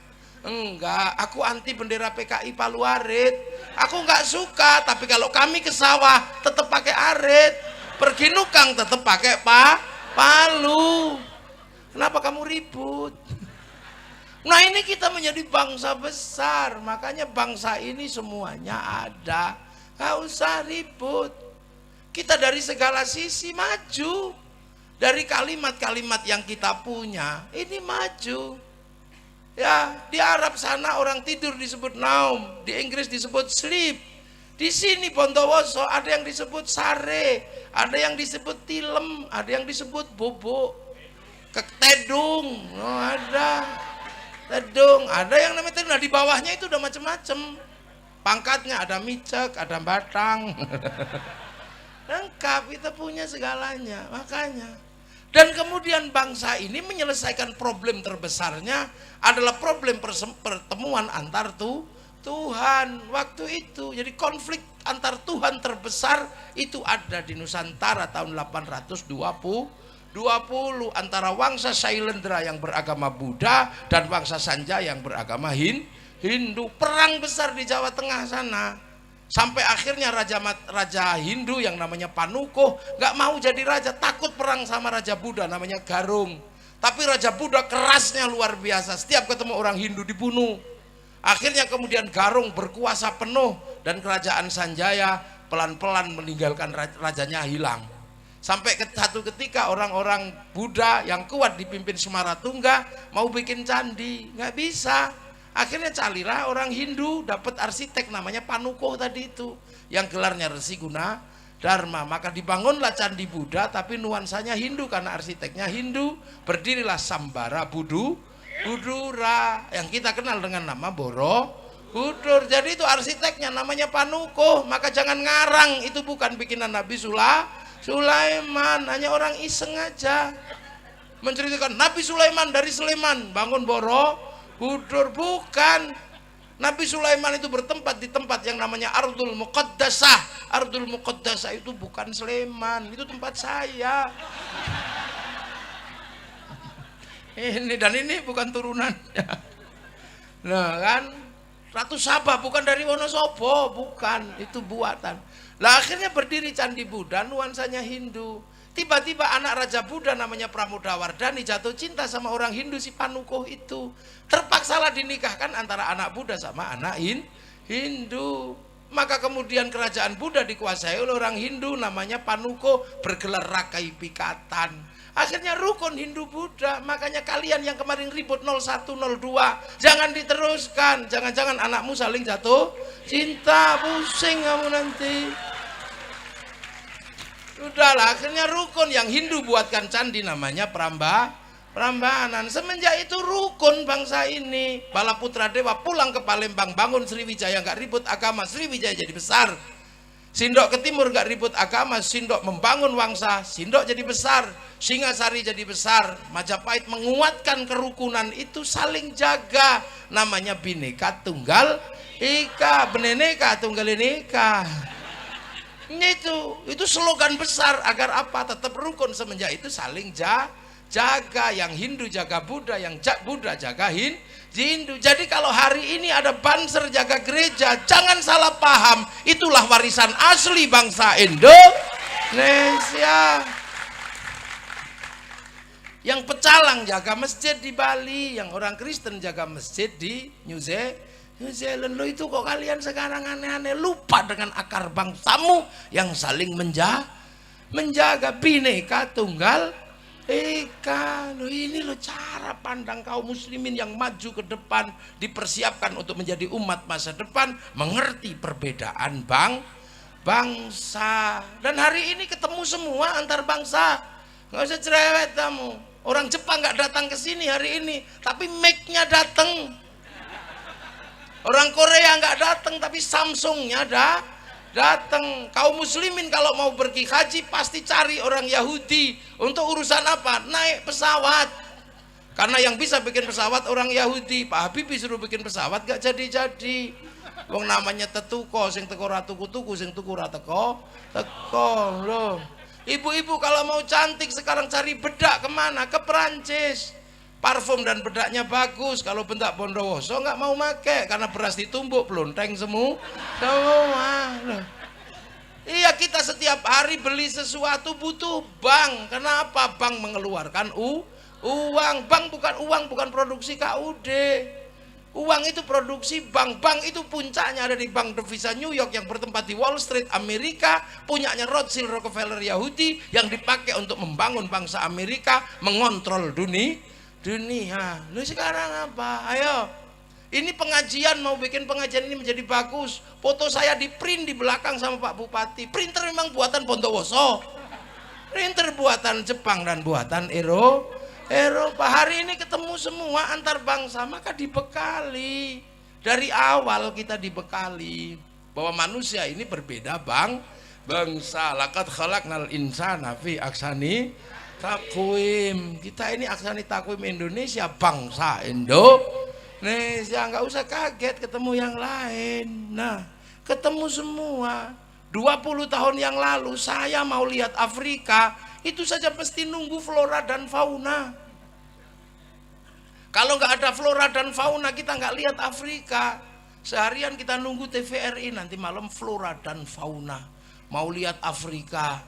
enggak. Aku anti bendera PKI Palu Arit. Aku enggak suka, tapi kalau kami ke sawah tetap pakai arit, pergi nukang tetap pakai palu. Kenapa kamu ribut? Nah ini kita menjadi bangsa besar, makanya bangsa ini semuanya ada. Gak usah ribut. Kita dari segala sisi maju. Dari kalimat-kalimat yang kita punya, ini maju. Ya, di Arab sana orang tidur disebut naum, di Inggris disebut sleep. Di sini Bondowoso ada yang disebut sare, ada yang disebut tilem, ada yang disebut bobo. Tedung, oh ada tedung, ada yang namanya tedung. Nah di bawahnya itu udah macam-macam pangkatnya, ada micek, ada batang. Lengkap, kita punya segalanya. Makanya, dan kemudian bangsa ini menyelesaikan problem terbesarnya adalah problem pertemuan antar Tuhan waktu itu. Jadi konflik antar Tuhan terbesar itu ada di Nusantara tahun 820 antara Wangsa Shailendra yang beragama Buddha dan Wangsa Sanjaya yang beragama Hindu. Perang besar di Jawa Tengah sana, sampai akhirnya raja Hindu yang namanya Panukuh nggak mau jadi raja, takut perang sama raja Buddha namanya Garung. Tapi raja Buddha kerasnya luar biasa, setiap ketemu orang Hindu dibunuh. Akhirnya kemudian Garung berkuasa penuh dan kerajaan Sanjaya pelan-pelan meninggalkan rajanya hilang. Sampai satu ketika orang-orang Buddha yang kuat dipimpin Sumaratungga mau bikin candi, nggak bisa. Akhirnya carilah orang Hindu, dapat arsitek namanya Panukuh tadi itu, yang gelarnya Resi Guna Dharma. Maka dibangunlah Candi Buddha tapi nuansanya Hindu karena arsiteknya Hindu. Berdirilah Sambara Budura yang kita kenal dengan nama Borobudur. Jadi itu arsiteknya namanya Panukuh. Maka jangan ngarang, itu bukan bikinan Nabi Sulaiman, hanya orang iseng aja menceritakan Nabi Sulaiman dari Sleman bangun Borobudur. Bukan. Nabi Sulaiman itu bertempat di tempat yang namanya Ardul Muqaddasah. Ardul Muqaddasah itu bukan Sleman, itu tempat saya. Ini dan ini bukan turunannya. Nah kan, Ratu Sabah bukan dari Wonosobo, bukan, itu buatan. Lah akhirnya berdiri Candi Buddha, nuansanya Hindu. Tiba-tiba anak Raja Buddha namanya Pramodawardhani jatuh cinta sama orang Hindu si Panukuh itu. Terpaksalah dinikahkan antara anak Buddha sama anak Hindu. Maka kemudian kerajaan Buddha dikuasai oleh orang Hindu namanya Panukuh, bergelar Rakai Pikatan. Akhirnya rukun Hindu Buddha. Makanya kalian yang kemarin ribut 01, 02 jangan diteruskan. Jangan-jangan anakmu saling jatuh cinta, pusing kamu nanti. Udahlah, akhirnya rukun yang Hindu buatkan candi namanya Prambanan. Semenjak itu rukun bangsa ini. Balaputra Dewa pulang ke Palembang bangun Sriwijaya, nggak ribut agama, Sriwijaya jadi besar. Sindok ke timur nggak ribut agama, Sindok membangun Wangsa, Sindok jadi besar. Singasari jadi besar. Majapahit menguatkan kerukunan itu, saling jaga. Namanya Bhinneka Tunggal Ika, Bhinneka Tunggal Ika. Itu slogan besar agar apa? Tetap rukun. Semenjak itu saling jaga, yang Hindu jaga Buddha, yang Buddha jaga Hindu. Jadi kalau hari ini ada banser jaga gereja, jangan salah paham, itulah warisan asli bangsa Indonesia. Yang pecalang jaga masjid di Bali, yang orang Kristen jaga masjid di New Zealand. Lo itu kok kalian sekarang aneh-aneh, lupa dengan akar bangsamu yang saling menjaga Bhinneka Tunggal Ika. Lo ini lo cara pandang kaum muslimin yang maju ke depan, dipersiapkan untuk menjadi umat masa depan, mengerti perbedaan bangsa. Dan hari ini ketemu semua antar bangsa, nggak usah cerewet kamu. Orang Jepang nggak datang ke sini hari ini, tapi Mac-nya datang. Orang Korea nggak datang, tapi Samsungnya datang. Kaum muslimin kalau mau pergi haji pasti cari orang Yahudi. Untuk urusan apa? Naik pesawat. Karena yang bisa bikin pesawat orang Yahudi. Pak Habibie suruh bikin pesawat gak jadi-jadi. Wong namanya tetuko, sing teko ra tuku-tuku, sing tuku ra teko loh. Ibu-ibu kalau mau cantik sekarang cari bedak kemana? Ke Perancis. Parfum dan bedaknya bagus. Kalau bentak Bondowoso nggak mau make karena beras ditumbuk pelonteng semua. Iya, kita setiap hari beli sesuatu butuh bank. Kenapa? Bank mengeluarkan uang. Bank bukan produksi KUD. Uang itu produksi bank. Bank itu puncaknya ada di Bank Devisa New York yang bertempat di Wall Street Amerika, punyanya Rothschild Rockefeller Yahudi yang dipakai untuk membangun bangsa Amerika, mengontrol dunia. Lu sekarang apa? Ayo, ini pengajian, mau bikin pengajian ini menjadi bagus, foto saya di print di belakang sama Pak Bupati. Printer memang buatan Bondowoso, printer buatan Jepang dan buatan Eropa. Hari ini ketemu semua antar bangsa, maka dibekali. Dari awal kita dibekali bahwa manusia ini berbeda bangsa. Laqad khalaqnal insana fi ahsani takwim. Kita ini aksani takwim Indonesia, bangsa Indonesia. Nggak usah kaget ketemu yang lain. Nah, ketemu semua. 20 tahun yang lalu saya mau lihat Afrika, itu saja mesti nunggu flora dan fauna. Kalau nggak ada flora dan fauna, kita nggak lihat Afrika. Seharian kita nunggu TVRI, nanti malam flora dan fauna. Mau lihat Afrika,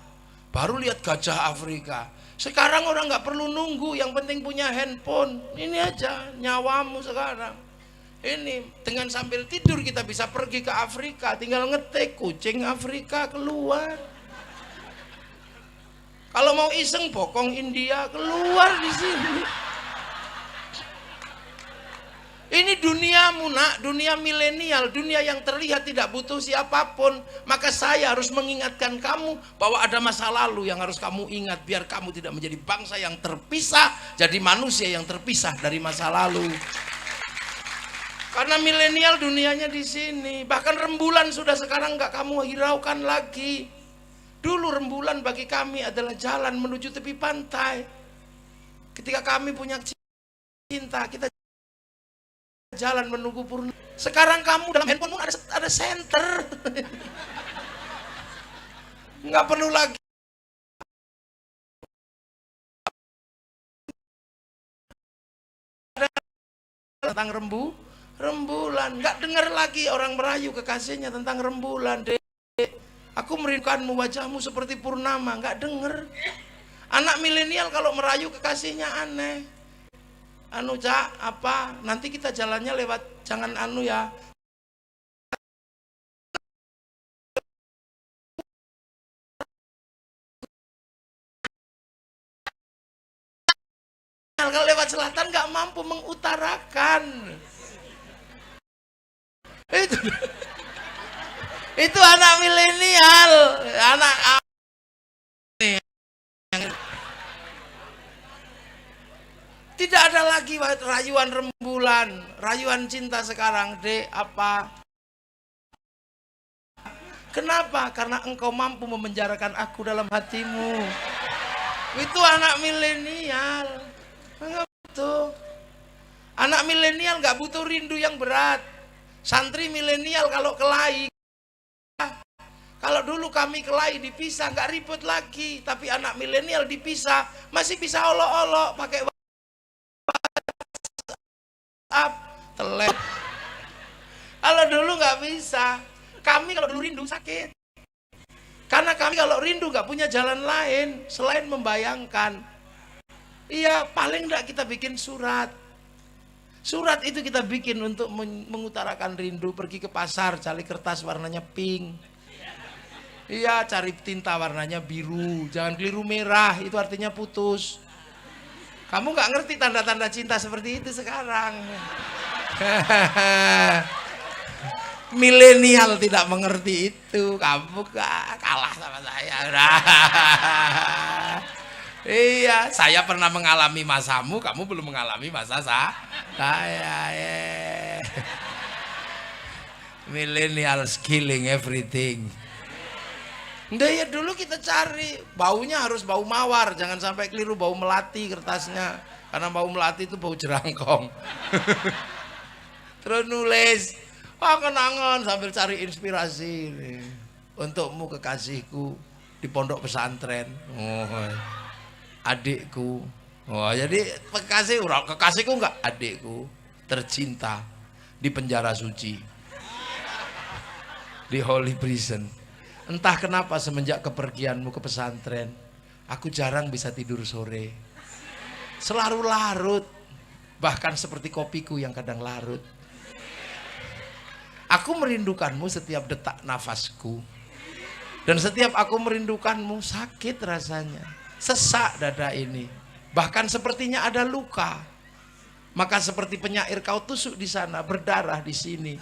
baru lihat gajah Afrika. Sekarang orang nggak perlu nunggu, yang penting punya handphone. Ini aja nyawamu sekarang. Ini dengan sambil tidur kita bisa pergi ke Afrika, tinggal ngetik kucing Afrika keluar. Kalau mau iseng bokong India keluar di sini. Ini dunia duniamu nak, dunia milenial, dunia yang terlihat tidak butuh siapapun. Maka saya harus mengingatkan kamu bahwa ada masa lalu yang harus kamu ingat, biar kamu tidak menjadi bangsa yang terpisah, jadi manusia yang terpisah dari masa lalu. Karena milenial dunianya di sini. Bahkan rembulan sudah sekarang nggak kamu hiraukan lagi. Dulu rembulan bagi kami adalah jalan menuju tepi pantai. Ketika kami punya cinta, kita jalan menunggu purna. Sekarang kamu dalam handphonemu ada senter. Nggak perlu lagi tentang rembulan. Nggak dengar lagi orang merayu kekasihnya tentang rembulan. Dek, aku merindukanmu, wajahmu seperti purnama. Nggak denger. Anak milenial kalau merayu kekasihnya aneh. Anu Cak, apa? Nanti kita jalannya lewat, jangan anu ya. Kalau lewat selatan nggak mampu mengutarakan. Itu anak milenial, anak tidak ada lagi rayuan rembulan, rayuan cinta sekarang. Dek, apa? Kenapa? Karena engkau mampu memenjarakan aku dalam hatimu. Itu anak milenial. Enggak butuh. Anak milenial nggak butuh rindu yang berat. Santri milenial kalau kelahi, kalau dulu kami kelahi dipisah nggak ribut lagi, tapi anak milenial dipisah masih bisa olok-olok pakai WhatsApp, telepon. Kalau dulu nggak bisa. Kami kalau dulu rindu sakit. Karena kami kalau rindu nggak punya jalan lain selain membayangkan. Iya, paling nggak kita bikin surat. Surat itu kita bikin untuk mengutarakan rindu. Pergi ke pasar, cari kertas warnanya pink. Iya, cari tinta warnanya biru. Jangan keliru merah, itu artinya putus. Kamu nggak ngerti tanda-tanda cinta seperti itu sekarang. Milenial tidak mengerti itu. Kamu kalah sama saya. Iya, saya pernah mengalami masamu, kamu belum mengalami masa saya. Millennials killing everything. Udah ya, dulu kita cari baunya harus bau mawar, jangan sampai keliru bau melati kertasnya, karena bau melati itu bau jerangkong. Terus nulis, kenangan sambil cari inspirasi nih. Untukmu kekasihku di pondok pesantren. Adikku. Jadi kekasihku enggak, adikku tercinta di penjara suci, di holy prison. Entah kenapa semenjak kepergianmu ke pesantren, aku jarang bisa tidur sore. Selalu larut, bahkan seperti kopiku yang kadang larut. Aku merindukanmu setiap detak nafasku, dan setiap aku merindukanmu sakit rasanya. Sesak dada ini, bahkan sepertinya ada luka. Maka seperti penyair kau tusuk di sana, berdarah di sini.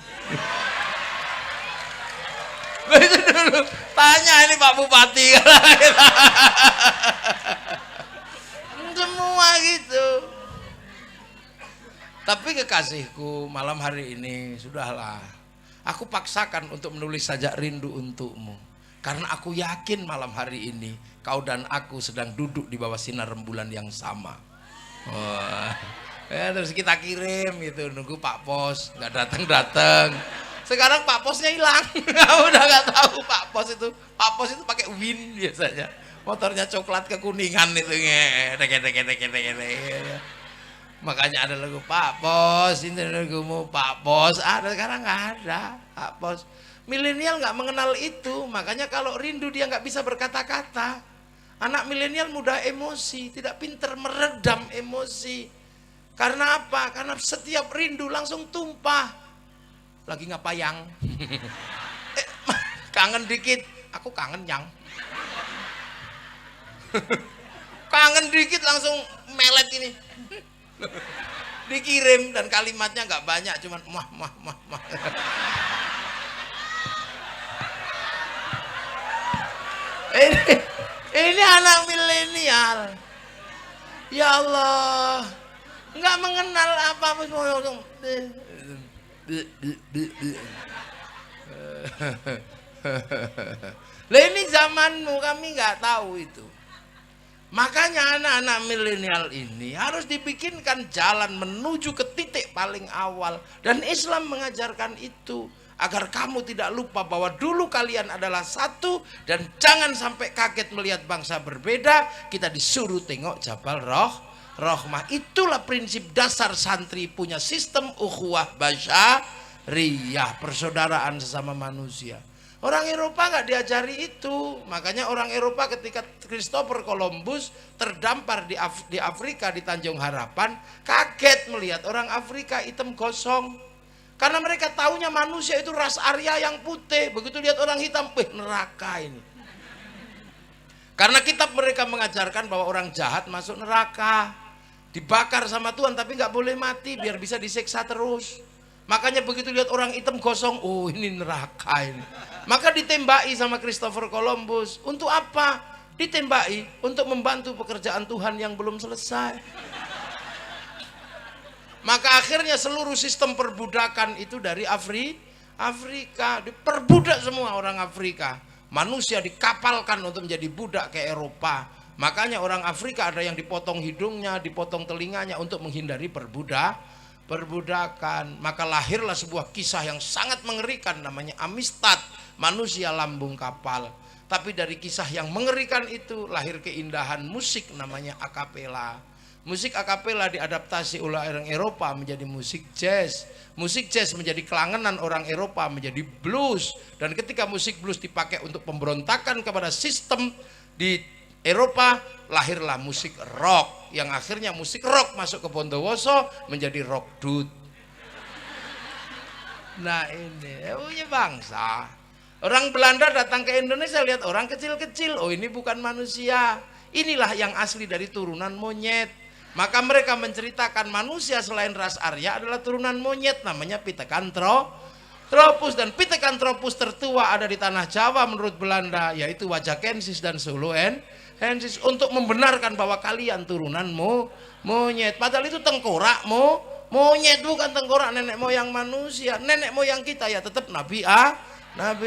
Itu dulu. Tanya ini Pak Bupati. Semua gitu. Tapi kekasihku, malam hari ini sudahlah. Aku paksakan untuk menulis sajak rindu untukmu. Karena aku yakin malam hari ini kau dan aku sedang duduk di bawah sinar rembulan yang sama. Ya, terus kita kirim gitu, nunggu Pak Pos, nggak datang. Sekarang Pak Posnya hilang. Udah nggak tahu Pak Pos itu. Pak Pos itu pakai Win biasanya. Motornya coklat kekuningan itu. Makanya ada lagu Pak Pos, ini lagumu Pak Pos. Ada, sekarang nggak ada Pak Pos. Milenial nggak mengenal itu, makanya kalau rindu dia nggak bisa berkata-kata. Anak milenial mudah emosi, tidak pinter meredam emosi. Karena apa? Karena setiap rindu langsung tumpah. Lagi ngapayang? Kangen dikit, aku kangen yang. Kangen dikit langsung melet ini. Dikirim dan kalimatnya nggak banyak, cuman mah. Ini anak milenial. Ya Allah, nggak mengenal apa-apa. Lah ini zamanmu, kami nggak tahu itu. Makanya anak-anak milenial ini harus dibikinkan jalan menuju ke titik paling awal. Dan Islam mengajarkan itu. Agar kamu tidak lupa bahwa dulu kalian adalah satu. Dan jangan sampai kaget melihat bangsa berbeda. Kita disuruh tengok Jabal Rahmah. Itulah prinsip dasar santri punya sistem ukhuwah basyariyah. Persaudaraan sesama manusia. Orang Eropa nggak diajari itu. Makanya orang Eropa ketika Christopher Columbus terdampar di Afrika di Tanjung Harapan, kaget melihat orang Afrika hitam gosong. Karena mereka taunya manusia itu ras Arya yang putih. Begitu lihat orang hitam, neraka ini. Karena kitab mereka mengajarkan bahwa orang jahat masuk neraka, dibakar sama Tuhan tapi nggak boleh mati biar bisa disiksa terus. Makanya begitu lihat orang hitam gosong, oh ini neraka ini. Maka ditembaki sama Christopher Columbus. Untuk apa? Ditembaki untuk membantu pekerjaan Tuhan yang belum selesai. Maka akhirnya seluruh sistem perbudakan itu dari Afrika. Diperbudak semua orang Afrika. Manusia dikapalkan untuk menjadi budak ke Eropa. Makanya orang Afrika ada yang dipotong hidungnya, dipotong telinganya untuk menghindari perbudakan. Maka lahirlah sebuah kisah yang sangat mengerikan namanya Amistad, manusia lambung kapal. Tapi dari kisah yang mengerikan itu lahir keindahan musik namanya akapela. Musik akapela diadaptasi oleh orang Eropa menjadi musik jazz. Musik jazz menjadi kelangenan orang Eropa menjadi blues. Dan ketika musik blues dipakai untuk pemberontakan kepada sistem di Eropa, lahirlah musik rock. Yang akhirnya musik rock masuk ke Bondowoso menjadi rock dut. Nah ini punya bangsa. Orang Belanda datang ke Indonesia lihat orang kecil-kecil. Oh ini bukan manusia. Inilah yang asli dari turunan monyet. Maka mereka menceritakan manusia selain ras Arya adalah turunan monyet namanya Pithecanthropus. Dan Pithecanthropus tertua ada di tanah Jawa menurut Belanda, yaitu Wajakensis dan Soloensis, untuk membenarkan bahwa kalian turunan monyet. Padahal itu tengkorak monyet, bukan tengkorak nenek moyang manusia. Nenek moyang kita ya tetap Nabi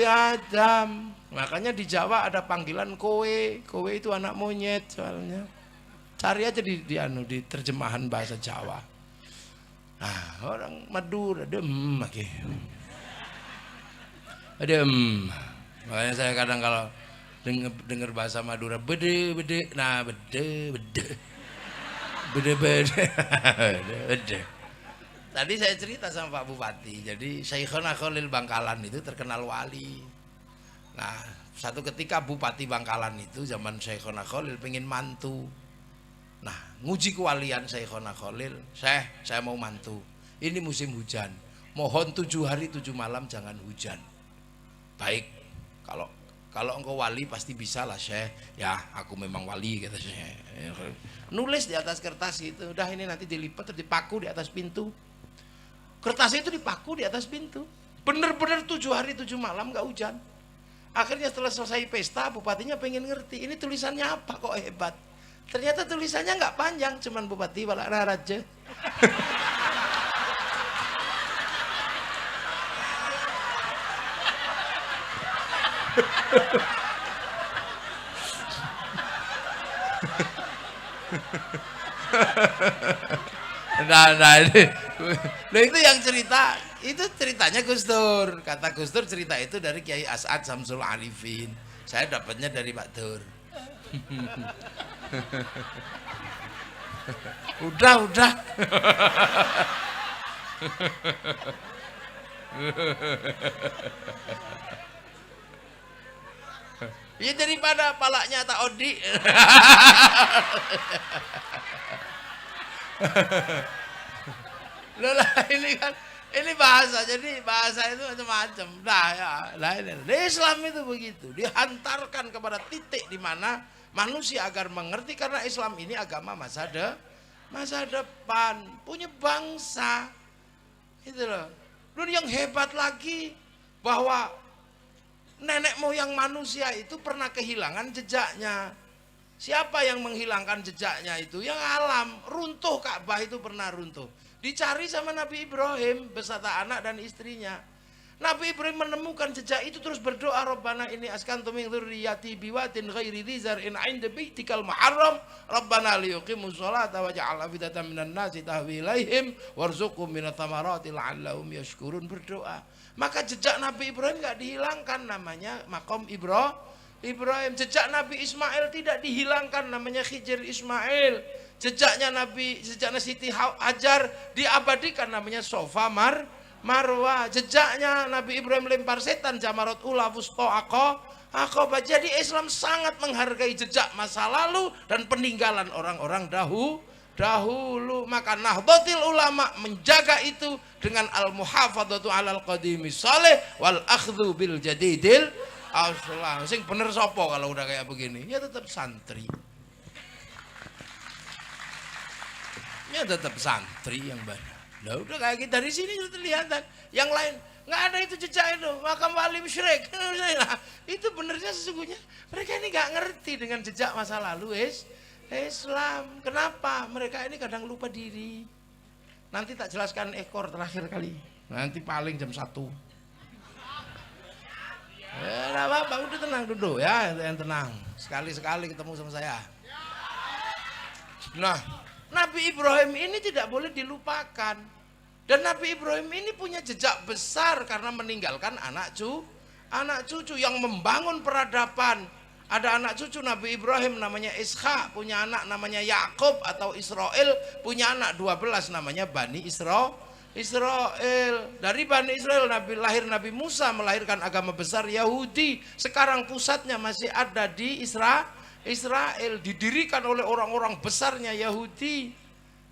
Adam. Makanya di Jawa ada panggilan kowe. Kowe itu anak monyet soalnya. Cari aja di terjemahan bahasa Jawa. Nah, orang Madura ada oke. Ada Makanya saya kadang kalau dengar bahasa Madura bede. Nah, bede. Tadi saya cerita sama Pak Bupati. Jadi Syekhona Khalil Bangkalan itu terkenal wali. Nah, satu ketika Bupati Bangkalan itu zaman Syekhona Khalil pengen mantu. Nah, nguji kewalian Syekhona Khalil, saya mau mantu. Ini musim hujan. Mohon 7 hari 7 malam jangan hujan. Baik, kalau engkau wali pasti bisa lah Syekh. Ya, aku memang wali kata Syekh. Nulis di atas kertas itu, udah ini nanti dilipat terus dipaku di atas pintu. Kertas itu dipaku di atas pintu. Bener-bener 7 hari 7 malam nggak hujan. Akhirnya setelah selesai pesta, bupatinya pengen ngerti ini tulisannya apa kok hebat. Ternyata tulisannya nggak panjang, cuman Bupati Balak Raja. Nah itu yang cerita, itu ceritanya Gus Dur. Kata Gus Dur cerita itu dari Kiai As'ad Samsul Arifin. Saya dapatnya dari Pak Dur. Udah. Ya daripada palaknya tak odi. Loh lah ini kan ini bahasa, jadi bahasa itu macam-macam. Islam itu begitu, dihantarkan kepada titik di mana manusia agar mengerti, karena Islam ini agama masa masa depan, punya bangsa. Itu loh. Dan yang hebat lagi bahwa nenek moyang manusia itu pernah kehilangan jejaknya. Siapa yang menghilangkan jejaknya itu? Yang alam, runtuh Ka'bah itu pernah runtuh. Dicari sama Nabi Ibrahim beserta anak dan istrinya. Nabi Ibrahim menemukan jejak itu terus berdoa, Rabbana ini askantu min dzurriyyati biwatin ghairi dzi zar'in 'inda baitikal muharram Rabbana liyuqimus sholata waj'al afidatan minan nasi tahwi ilaihim warzuqhum minats thamarati la'allahum yashkurun. Berdoa. Maka jejak Nabi Ibrahim enggak dihilangkan, namanya maqam Ibrahim. Jejak Nabi Ismail tidak dihilangkan, namanya Khidr Ismail. Jejaknya Siti Hajar diabadikan, namanya Sofa Marwah. Jejaknya Nabi Ibrahim lempar setan, Jamarat Ula Wusta Aqabah. Jadi Islam sangat menghargai jejak masa lalu dan peninggalan orang-orang dahulu. Maka Nahdlatul Ulama menjaga itu dengan al-muhafadzatu 'alal qadimi salih wal akhdhu bil jadidil aslah. Sing bener sapa kalau udah kayak begini? Ya tetap santri. Ya tetap santri yang benar. Nah udah kayak kita dari sini sudah kelihatan. Yang lain nggak ada itu jejak itu. Makam wali musyrik. Nah, itu benernya sesungguhnya mereka ini nggak ngerti dengan jejak masa lalu Islam. Kenapa? Mereka ini kadang lupa diri. Nanti tak jelaskan ekor terakhir kali. Nanti paling jam 1. Ya apa-apa, udah tenang duduk ya, yang tenang. Sekali-sekali ketemu sama saya. Nah, Nabi Ibrahim ini tidak boleh dilupakan. Dan Nabi Ibrahim ini punya jejak besar karena meninggalkan anak cucu yang membangun peradaban. Ada anak cucu Nabi Ibrahim namanya Ishak, punya anak namanya Yakub atau Israel, punya anak 12 namanya Bani Israel. Dari Bani Israel lahir Nabi Musa, melahirkan agama besar Yahudi. Sekarang pusatnya masih ada di Israel, didirikan oleh orang-orang besarnya Yahudi.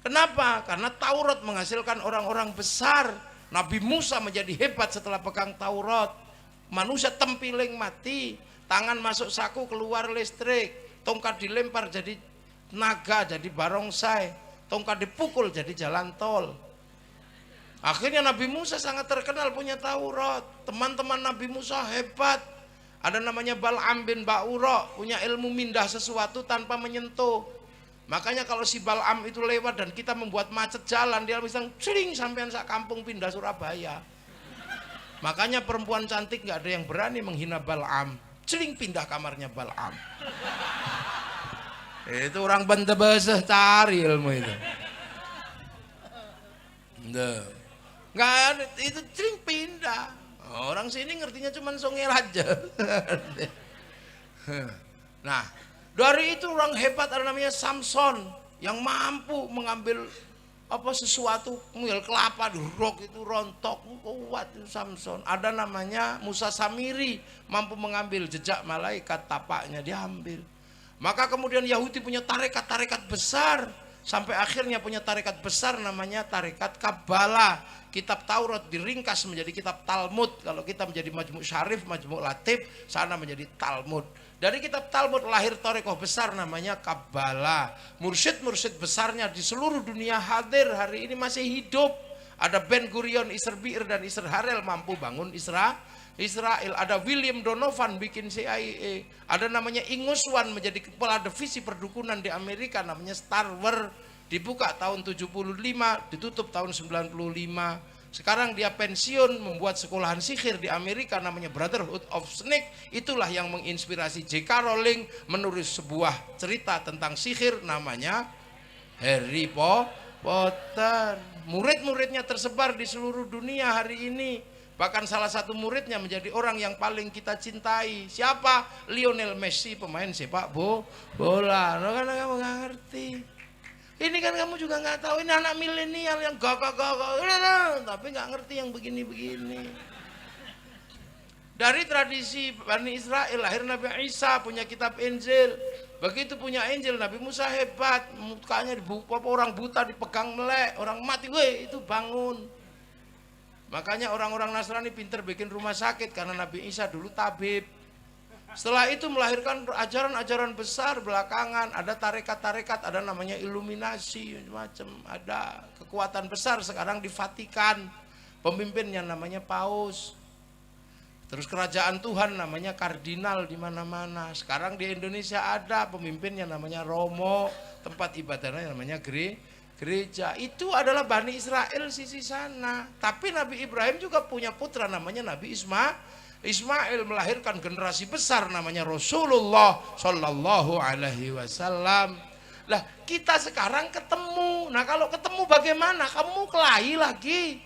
Kenapa? Karena Taurat menghasilkan orang-orang besar. Nabi Musa menjadi hebat setelah pegang Taurat. Manusia tempiling mati, tangan masuk saku keluar listrik, tongkat dilempar jadi naga, jadi barongsai, tongkat dipukul jadi jalan tol. Akhirnya Nabi Musa sangat terkenal punya Taurat. Teman-teman Nabi Musa hebat. Ada namanya Bal'am bin Ba'ura, punya ilmu mindah sesuatu tanpa menyentuh. Makanya kalau si Bal'am itu lewat dan kita membuat macet jalan, dia bisa celing sampean sak kampung pindah Surabaya. Makanya perempuan cantik nggak ada yang berani menghina Bal'am. Celing pindah kamarnya Bal'am. Itu orang bente-bese cari ilmu itu. Nggak ada, itu celing pindah. Orang sini ngertinya cuma songel aja. Nah, dari itu orang hebat ada namanya Samson yang mampu mengambil sesuatu, mengambil kelapa dirok itu rontok, kuat itu Samson. Ada namanya Musa Samiri, mampu mengambil jejak malaikat, tapaknya diambil. Maka kemudian Yahudi punya tarekat-tarekat besar, sampai akhirnya punya tarekat besar namanya tarekat Kabbalah. Kitab Taurat diringkas menjadi kitab Talmud. Kalau kita menjadi Majmu' Syarif, Majmu' Latif, sana menjadi Talmud. Dari kitab Talmud lahir tarekat besar namanya Kabbalah. Mursyid-mursyid besarnya di seluruh dunia hadir, hari ini masih hidup. Ada Ben Gurion, Isser Bir dan Isser Harel mampu bangun Israel. Ada William Donovan bikin CIA. Ada namanya Inguswan menjadi kepala divisi perdukunan di Amerika namanya Star Wars. Dibuka tahun 75, ditutup tahun 95. Sekarang dia pensiun, membuat sekolahan sihir di Amerika namanya Brotherhood of Snake. Itulah yang menginspirasi J.K. Rowling menulis sebuah cerita tentang sihir namanya Harry Potter. Murid-muridnya tersebar di seluruh dunia hari ini. Bahkan salah satu muridnya menjadi orang yang paling kita cintai. Siapa? Lionel Messi, pemain sepak bola. Karena kamu nggak ngerti. Ini kan kamu juga nggak tahu, ini anak milenial yang gagah-gagah, tapi nggak ngerti yang begini-begini. Dari tradisi Bani Israel lahir Nabi Isa, punya kitab Injil. Begitu punya Injil, Nabi Musa hebat, mukanya orang buta dipegang melek, orang mati, itu bangun. Makanya orang-orang Nasrani pinter bikin rumah sakit karena Nabi Isa dulu tabib. Setelah itu melahirkan ajaran-ajaran besar belakangan. Ada tarekat-tarekat, ada namanya iluminasi, macam. Ada kekuatan besar sekarang di Vatikan. Pemimpinnya namanya Paus. Terus kerajaan Tuhan namanya kardinal di mana-mana. Sekarang di Indonesia ada pemimpinnya namanya Romo. Tempat ibadahnya namanya gereja. Itu adalah Bani Israel sisi sana. Tapi Nabi Ibrahim juga punya putra namanya Nabi Ismail, melahirkan generasi besar namanya Rasulullah Shallallahu Alaihi Wasallam. Lah kita sekarang ketemu. Nah kalau ketemu bagaimana? Kamu kelahi lagi?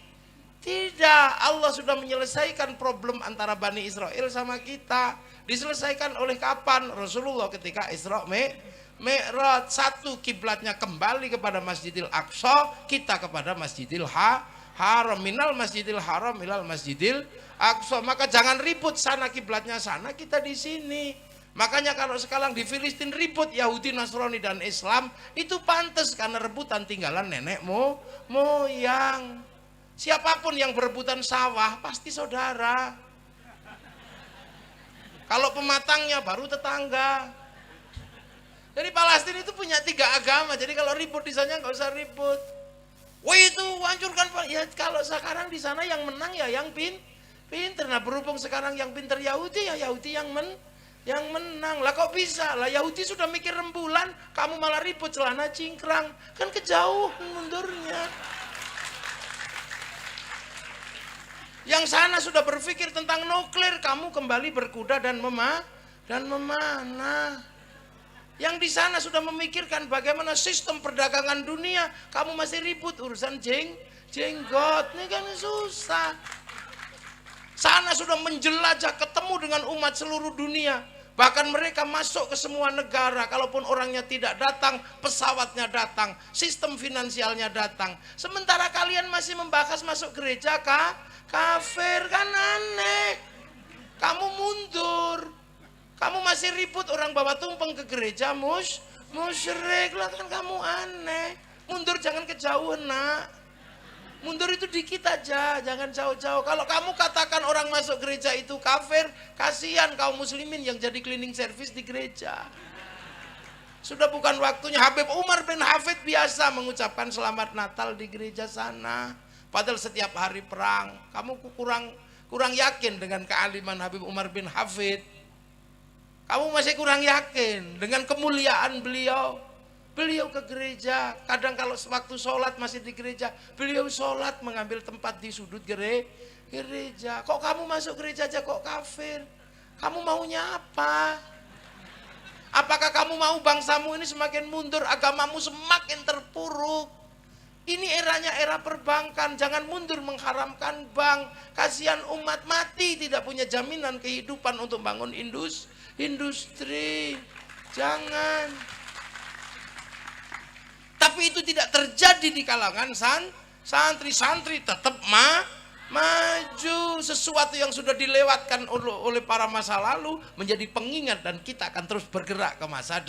Tidak. Allah sudah menyelesaikan problem antara Bani Israel sama kita. Diselesaikan oleh kapan? Rasulullah ketika Isra Mi'raj. Satu, kiblatnya kembali kepada Masjidil Aqsa, kita kepada Masjidil Haram. Minal Masjidil Haram ilal Masjidil Aqsa. Maka jangan ribut, sana kiblatnya sana, kita di sini. Makanya kalau sekarang di Filistin ribut Yahudi, Nasrani dan Islam, itu pantas karena rebutan tinggalan nenek moyang. Siapapun yang berebutan sawah pasti saudara. Kalau pematangnya baru tetangga. Jadi Palestina itu punya 3 agama. Jadi kalau ribut di sana nggak usah ribut. Wah itu hancurkan Pak. Ya kalau sekarang di sana yang menang ya yang pinter. Nah berhubung sekarang yang pinter Yahudi, ya Yahudi yang menang. Lah kok bisa? Lah Yahudi sudah mikir rembulan, kamu malah ribut celana cingkrang. Kan kejauhan mundurnya. Yang sana sudah berpikir tentang nuklir, kamu kembali berkuda dan memanah. Yang di sana sudah memikirkan bagaimana sistem perdagangan dunia, kamu masih ribut urusan jenggot. Ini kan susah. Sana sudah menjelajah, ketemu dengan umat seluruh dunia. Bahkan mereka masuk ke semua negara. Kalaupun orangnya tidak datang, pesawatnya datang, sistem finansialnya datang. Sementara kalian masih membahas masuk gereja kafir, kan aneh. Kamu mundur. Kamu masih ribut orang bawa tumpeng ke gereja musyrik. Lah kan kamu aneh. Mundur, jangan kejauhan nak. Mundur itu dikit aja, jangan jauh-jauh. Kalau kamu katakan orang masuk gereja itu kafir, kasihan kaum muslimin yang jadi cleaning service di gereja. Sudah bukan waktunya. Habib Umar bin Hafid biasa mengucapkan selamat Natal di gereja sana. Padahal setiap hari perang. Kamu kurang yakin dengan kealiman Habib Umar bin Hafid. Kamu masih kurang yakin dengan kemuliaan beliau. Beliau ke gereja, kadang kalau waktu sholat masih di gereja, beliau sholat mengambil tempat di sudut gereja. Kok kamu masuk gereja aja kok kafir? Kamu maunya apa? Apakah kamu mau bangsamu ini semakin mundur, agamamu semakin terpuruk? Ini eranya era perbankan, jangan mundur mengharamkan bank. Kasihan umat mati tidak punya jaminan kehidupan untuk bangun industri. Jangan. Tapi itu tidak terjadi di kalangan santri tetap maju. Sesuatu yang sudah dilewatkan oleh para masa lalu menjadi pengingat dan kita akan terus bergerak ke masa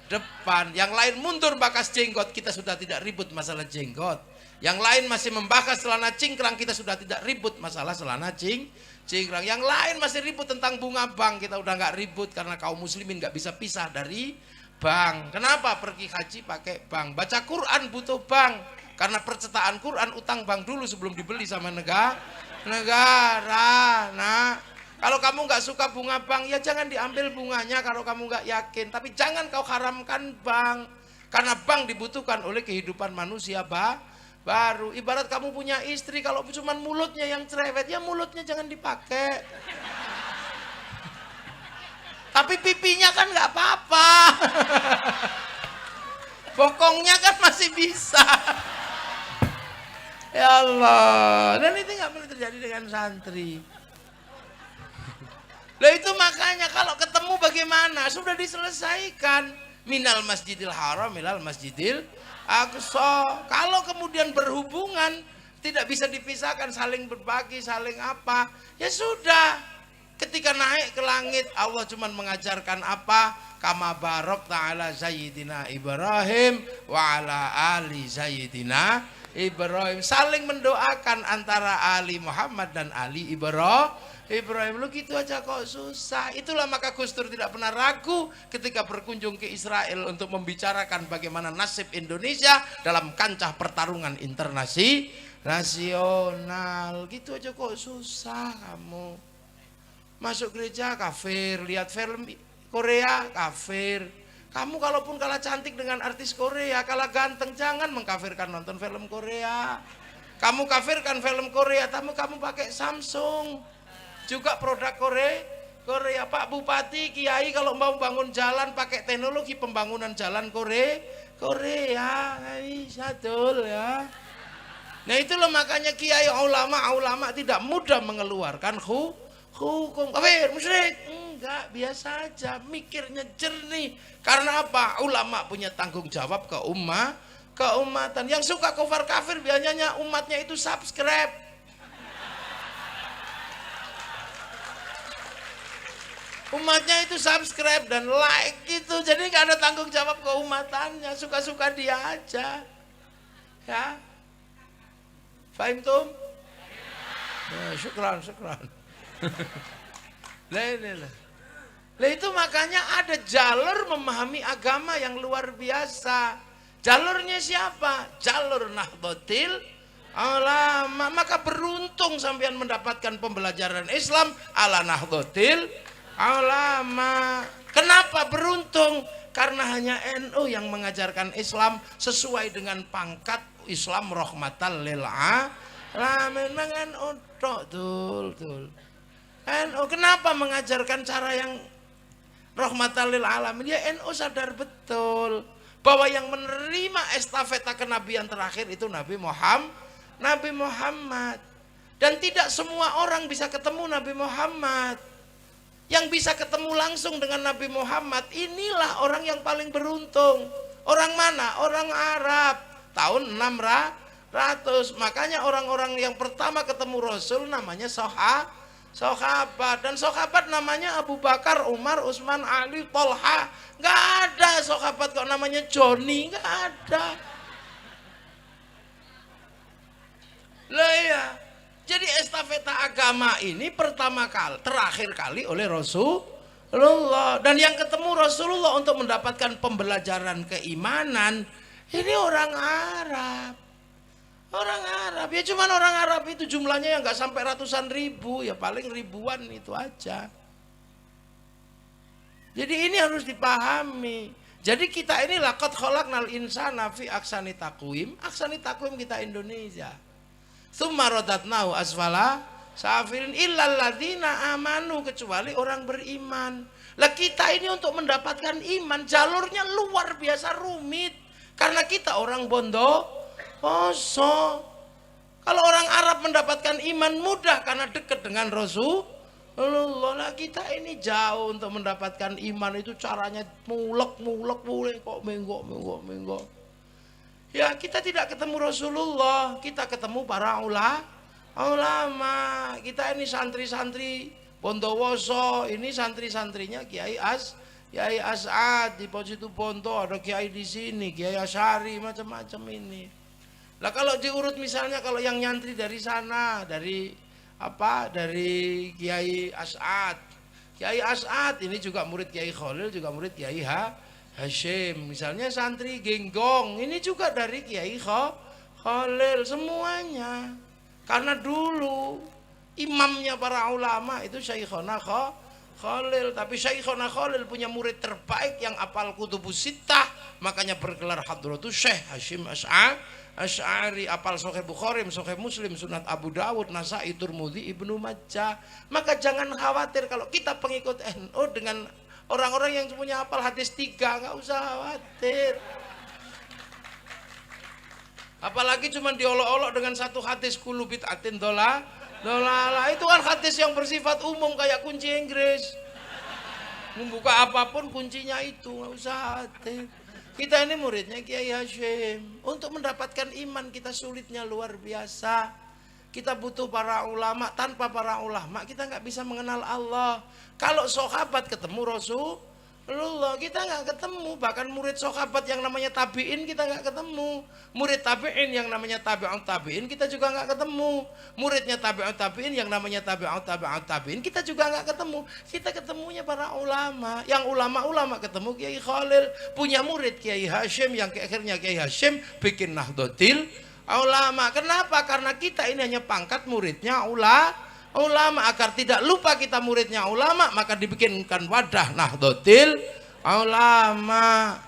depan. Yang lain mundur bakas jenggot, kita sudah tidak ribut masalah jenggot. Yang lain masih membahas celana cingkrang, kita sudah tidak ribut masalah celana cingkrang. Yang lain masih ribut tentang bunga bank, kita udah nggak ribut karena kaum muslimin nggak bisa pisah dari bank. Kenapa pergi haji pakai bank? Baca Quran butuh bank. Karena percetakan Quran utang bank dulu sebelum dibeli sama negara. Nah, kalau kamu nggak suka bunga bank, ya jangan diambil bunganya kalau kamu nggak yakin. Tapi jangan kau haramkan bank. Karena bank dibutuhkan oleh kehidupan manusia baru. Ibarat kamu punya istri, kalau cuma mulutnya yang cerewet, ya mulutnya jangan dipakai. Tapi pipinya kan nggak apa-apa. Bokongnya kan masih bisa. Ya Allah. Dan itu nggak boleh terjadi dengan santri. Lah itu makanya kalau ketemu bagaimana? Sudah diselesaikan. Minal Masjidil Haram ilal Masjidil Aqsa. Kalau kemudian berhubungan tidak bisa dipisahkan, saling berbagi, saling apa? Ya sudah. Ketika naik ke langit, Allah cuma mengajarkan apa? Kama barok ta'ala Sayyidina Ibrahim wa ala ali Sayyidina Ibrahim. Saling mendoakan antara Ali Muhammad dan Ali Ibrahim. Lu gitu aja kok susah. Itulah maka Gus Dur tidak pernah ragu ketika berkunjung ke Israel untuk membicarakan bagaimana nasib Indonesia dalam kancah pertarungan nasional. Gitu aja kok susah kamu. Masuk gereja kafir, lihat film Korea kafir. Kamu kalaupun kalah cantik dengan artis Korea, kalah ganteng, jangan mengkafirkan nonton film Korea. Kamu kafirkan film Korea, kamu pakai Samsung. Juga produk Korea. Pak Bupati, Kiai kalau mau bangun jalan pakai teknologi pembangunan jalan Korea. Nggak bisa dul ya. Nah itulah makanya Kiai ulama tidak mudah mengeluarkan hukum. Kafir, musyrik. Enggak, biasa aja, mikirnya jernih. Karena apa? Ulama punya tanggung jawab keumatan. Yang suka kufar kafir biasanya umatnya itu subscribe. Umatnya itu subscribe dan like gitu. Jadi nggak ada tanggung jawab keumatannya, suka-suka dia aja. Ya. Fahim tum? Ya, syukran. Lah itu makanya ada jalur memahami agama yang luar biasa. Jalurnya siapa? Jalur Nahdlatul Ulama. Maka beruntung sampean mendapatkan pembelajaran Islam ala Nahdlatul Ulama. Kenapa beruntung? Karena hanya NU yang mengajarkan Islam sesuai dengan pangkat Islam rahmatan lil alamin. NU tul. NU kenapa mengajarkan cara yang rahmatan lil alamin? Ya NU sadar betul bahwa yang menerima estafeta kenabian terakhir itu Nabi Muhammad. Dan tidak semua orang bisa ketemu Nabi Muhammad. Yang bisa ketemu langsung dengan Nabi Muhammad, inilah orang yang paling beruntung. Orang mana? Orang Arab. Tahun 600. Makanya orang-orang yang pertama ketemu Rasul namanya sahabat. Dan sahabat namanya Abu Bakar, Umar, Utsman, Ali, Tolha. Nggak ada sahabat kok namanya Joni, nggak ada. Lah ya, jadi estafeta agama ini terakhir kali oleh Rasulullah. Dan yang ketemu Rasulullah untuk mendapatkan pembelajaran keimanan ini orang Arab. Orang Arab, ya cuman orang Arab itu jumlahnya yang nggak sampai ratusan ribu, ya paling ribuan itu aja. Jadi ini harus dipahami. Jadi kita ini laqad khalaqnal insana fi ahsani taqwim. Ahsani taqwim kita Indonesia. Tsumma radatnahu asfala safilin illal ladzina amanu, kecuali orang beriman. Lah kita ini untuk mendapatkan iman jalurnya luar biasa rumit. Karena kita orang Bondowoso. Kalau orang Arab mendapatkan iman mudah karena dekat dengan Rasulullah. Lah kita ini jauh untuk mendapatkan iman itu caranya mulek kok menggok. Ya kita tidak ketemu Rasulullah, kita ketemu para ulama. Kita ini santri-santri Bondowoso, ini santri-santrinya Kiai As'ad di Positu Bonto, ada Kiai di sini, Kiai Asyari, macam-macam ini. Lah kalau diurut misalnya kalau yang nyantri dari sana, dari Kiai As'ad. Kiai As'ad ini juga murid Kiai Khalil, juga murid Kiai Hashim. Misalnya santri Genggong, ini juga dari Kiai Khalil semuanya. Karena dulu imamnya para ulama itu Syekhona Khalil, tapi Syekhona Khalil punya murid terbaik yang apal Kutubus Sittah, makanya bergelar Hadratus Syekh Hashim Asy'ari, apal Sahih Bukhari, Sahih Muslim, Sunat Abu Dawud, Nasa'i, Tirmidzi, Ibnu Majah. Maka jangan khawatir kalau kita pengikut NU dengan orang-orang yang punya hafal hadis 3, nggak usah khawatir. Apalagi cuma diolok-olok dengan satu hadis kullu bid'atin dolalah. Itu kan hadis yang bersifat umum kayak kunci Inggris. Membuka apapun kuncinya itu, nggak usah khawatir. Kita ini muridnya Kiai Hashim. Untuk mendapatkan iman kita sulitnya luar biasa. Kita butuh para ulama. Tanpa para ulama kita nggak bisa mengenal Allah. Kalau sahabat ketemu Allah, kita nggak ketemu. Bahkan murid sahabat yang namanya tabiin kita nggak ketemu. Murid tabiin yang namanya tabi'ut tabiin kita juga nggak ketemu. Muridnya tabi'ut tabiin yang namanya tabi'ut tabiin kita juga nggak ketemu. Kita ketemunya para ulama. Yang ulama-ulama ketemu Kiai Khalil, punya murid Kiai Hashim, yang akhirnya Kiai Hashim bikin Nahdlatul Ulama. Kenapa? Karena kita ini hanya pangkat muridnya ulama, agar tidak lupa kita muridnya ulama, maka dibikinkan wadah Nahdlatul Ulama.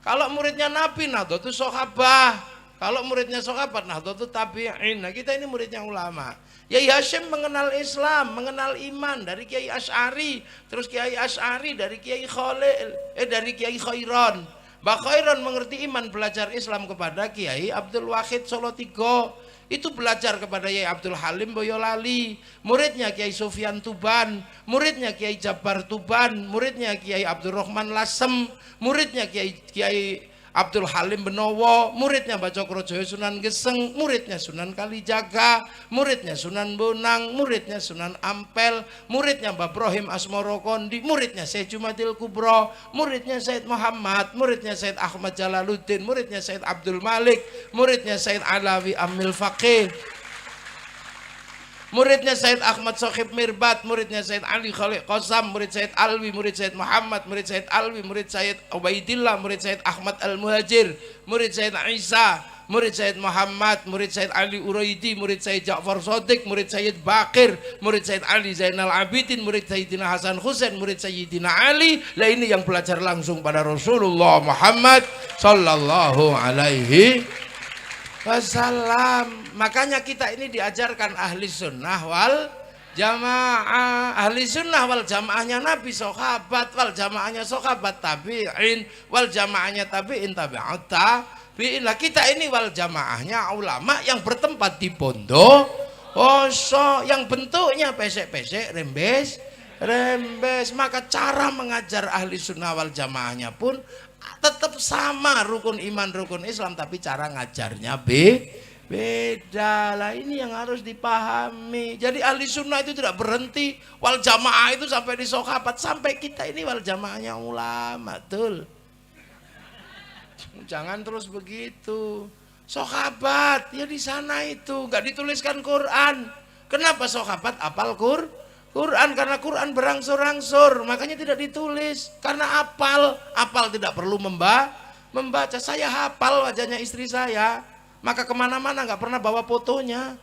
Kalau muridnya Nabi, Nahdlatul Sahabah. Kalau muridnya sahabat, Nahdlatul Tabi'in. Nah, kita ini muridnya ulama. Kiai Hashim mengenal Islam, mengenal iman dari Kiai Asy'ari, terus Kiai Asy'ari dari Kiai Khalil, dari Kiai Khairon. Mbah Khairon mengerti iman, belajar Islam kepada Kiai Abdul Wahid Solotigo. Itu belajar kepada Kiai Abdul Halim Boyolali, muridnya Kiai Sufyan Tuban, muridnya Kiai Jabar Tuban, muridnya Kiai Abdul Rahman Lasem, muridnya Kiai Abdul Halim Benowo, muridnya Mbah Cokrojoyo Sunan Geseng, muridnya Sunan Kalijaga, muridnya Sunan Bonang, muridnya Sunan Ampel, muridnya Mbah Ibrahim Asmoro Kondi, muridnya Syekh Jumadil Kubro, muridnya Said Muhammad, muridnya Said Ahmad Jalaluddin, muridnya Said Abdul Malik, muridnya Said Alawi Amil Faqih, muridnya Said Ahmad Sohib Mirbat, muridnya Said Ali Khalid Qasam, murid Said Alwi, murid Said Muhammad, murid Said Alwi, murid Said Ubaidillah, murid Said Ahmad Al-Muhajir, murid Said Isa, murid Said Muhammad, murid Said Ali Uraidi, murid Said Ja'far Shadiq, murid Said Bakir, murid Said Ali Zainal Abidin, murid Sayyidina Hasan Husain, murid Sayyidina Ali. Lah ini yang belajar langsung pada Rasulullah Muhammad sallallahu alaihi wasallam. Makanya kita ini diajarkan ahli sunnah wal jamaah. Ahli sunnah wal jamaahnya Nabi sahabat, wal jamaahnya sahabat tabi'in, wal jamaahnya tabi'in tabi'ut tabi'in. Lah kita ini wal jamaahnya ulama yang bertempat di pondok yang bentuknya pesek-pesek, rembes. Maka cara mengajar ahli sunnah wal jamaahnya pun tetap sama, rukun iman rukun Islam, tapi cara ngajarnya beda. Lah ini yang harus dipahami. Jadi ahli sunnah itu tidak berhenti wal jamaah itu sampai di sahabat, sampai kita ini wal jamaahnya ulama. Betul, jangan terus begitu. Sahabat ya di sana itu nggak dituliskan Quran. Kenapa sahabat apal Quran? Karena Quran berangsur-angsur, makanya tidak ditulis. Karena apal tidak perlu membaca. Saya hafal wajahnya istri saya, maka kemana-mana nggak pernah bawa fotonya.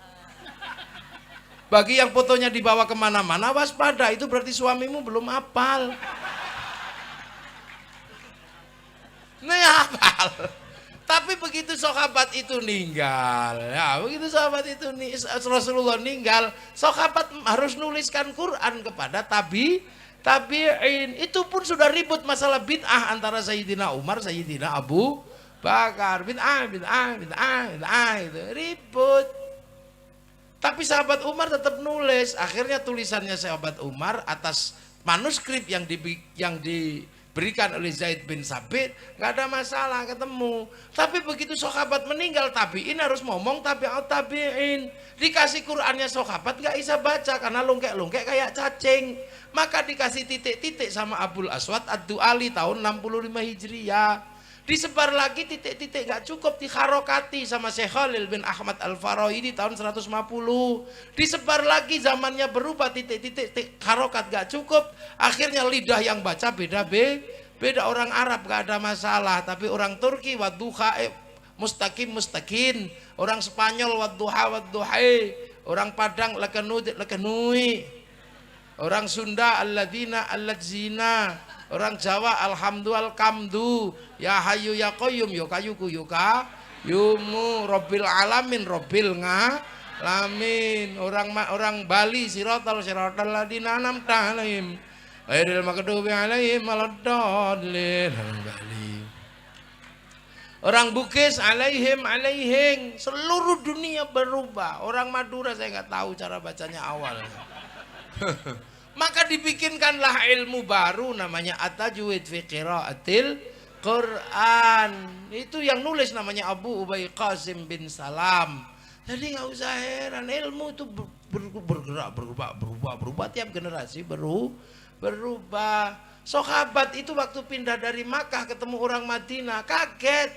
Bagi yang fotonya dibawa kemana-mana, waspada, itu berarti suamimu belum hafal. Nah, hafal. Tapi begitu sahabat itu meninggal, ya begitu sahabat itu Rasulullah meninggal, sahabat harus nuliskan Quran kepada tabi'in. Itu pun sudah ribut masalah bid'ah antara Sayyidina Umar, Sayyidina Abu Bakar. Bid'ah itu ribut. Tapi sahabat Umar tetap nulis. Akhirnya tulisannya sahabat Umar atas manuskrip yang diberikan oleh Zaid bin Sabit, nggak ada masalah, ketemu. Tapi begitu sahabat meninggal, tabi'in harus ngomong tabi'ut tabi'in. Dikasih Qur'annya sahabat nggak bisa baca karena lungkek-lungkek kayak cacing. Maka dikasih titik-titik sama Abul Aswad Ad-Du'ali tahun 65 Hijriah. Disebar lagi titik-titik, nggak cukup, dikharokati sama Syekh Khalil bin Ahmad Al-Faraidi tahun 150. Disebar lagi, zamannya berubah, titik-titik harokat nggak cukup. Akhirnya lidah yang baca beda. Orang Arab nggak ada masalah, tapi orang Turki wadduha mustaqim, orang Spanyol wadduha, orang Padang lekenui, orang Sunda alladzina, orang Jawa alhamdulillah kamdu, ya hayyu ya qayyum, ya kayuku yuka yumu, robbil alamin, robbil ngalamin. Orang Bali siratal ladina an'amta alaihim ghairil maghdubi alaihim waladdallin. Bali. Orang Bugis alaihim, seluruh dunia berubah. Orang Madura saya nggak tahu cara bacanya awal. Maka dibikinkanlah ilmu baru namanya at-tajwid fi qiraatil Quran. Itu yang nulis namanya Abu Ubay Qasim bin Salam. Jadi nggak usah heran, ilmu itu bergerak, berubah tiap generasi berubah. berubah. Sahabat itu waktu pindah dari Makkah ketemu orang Madinah kaget,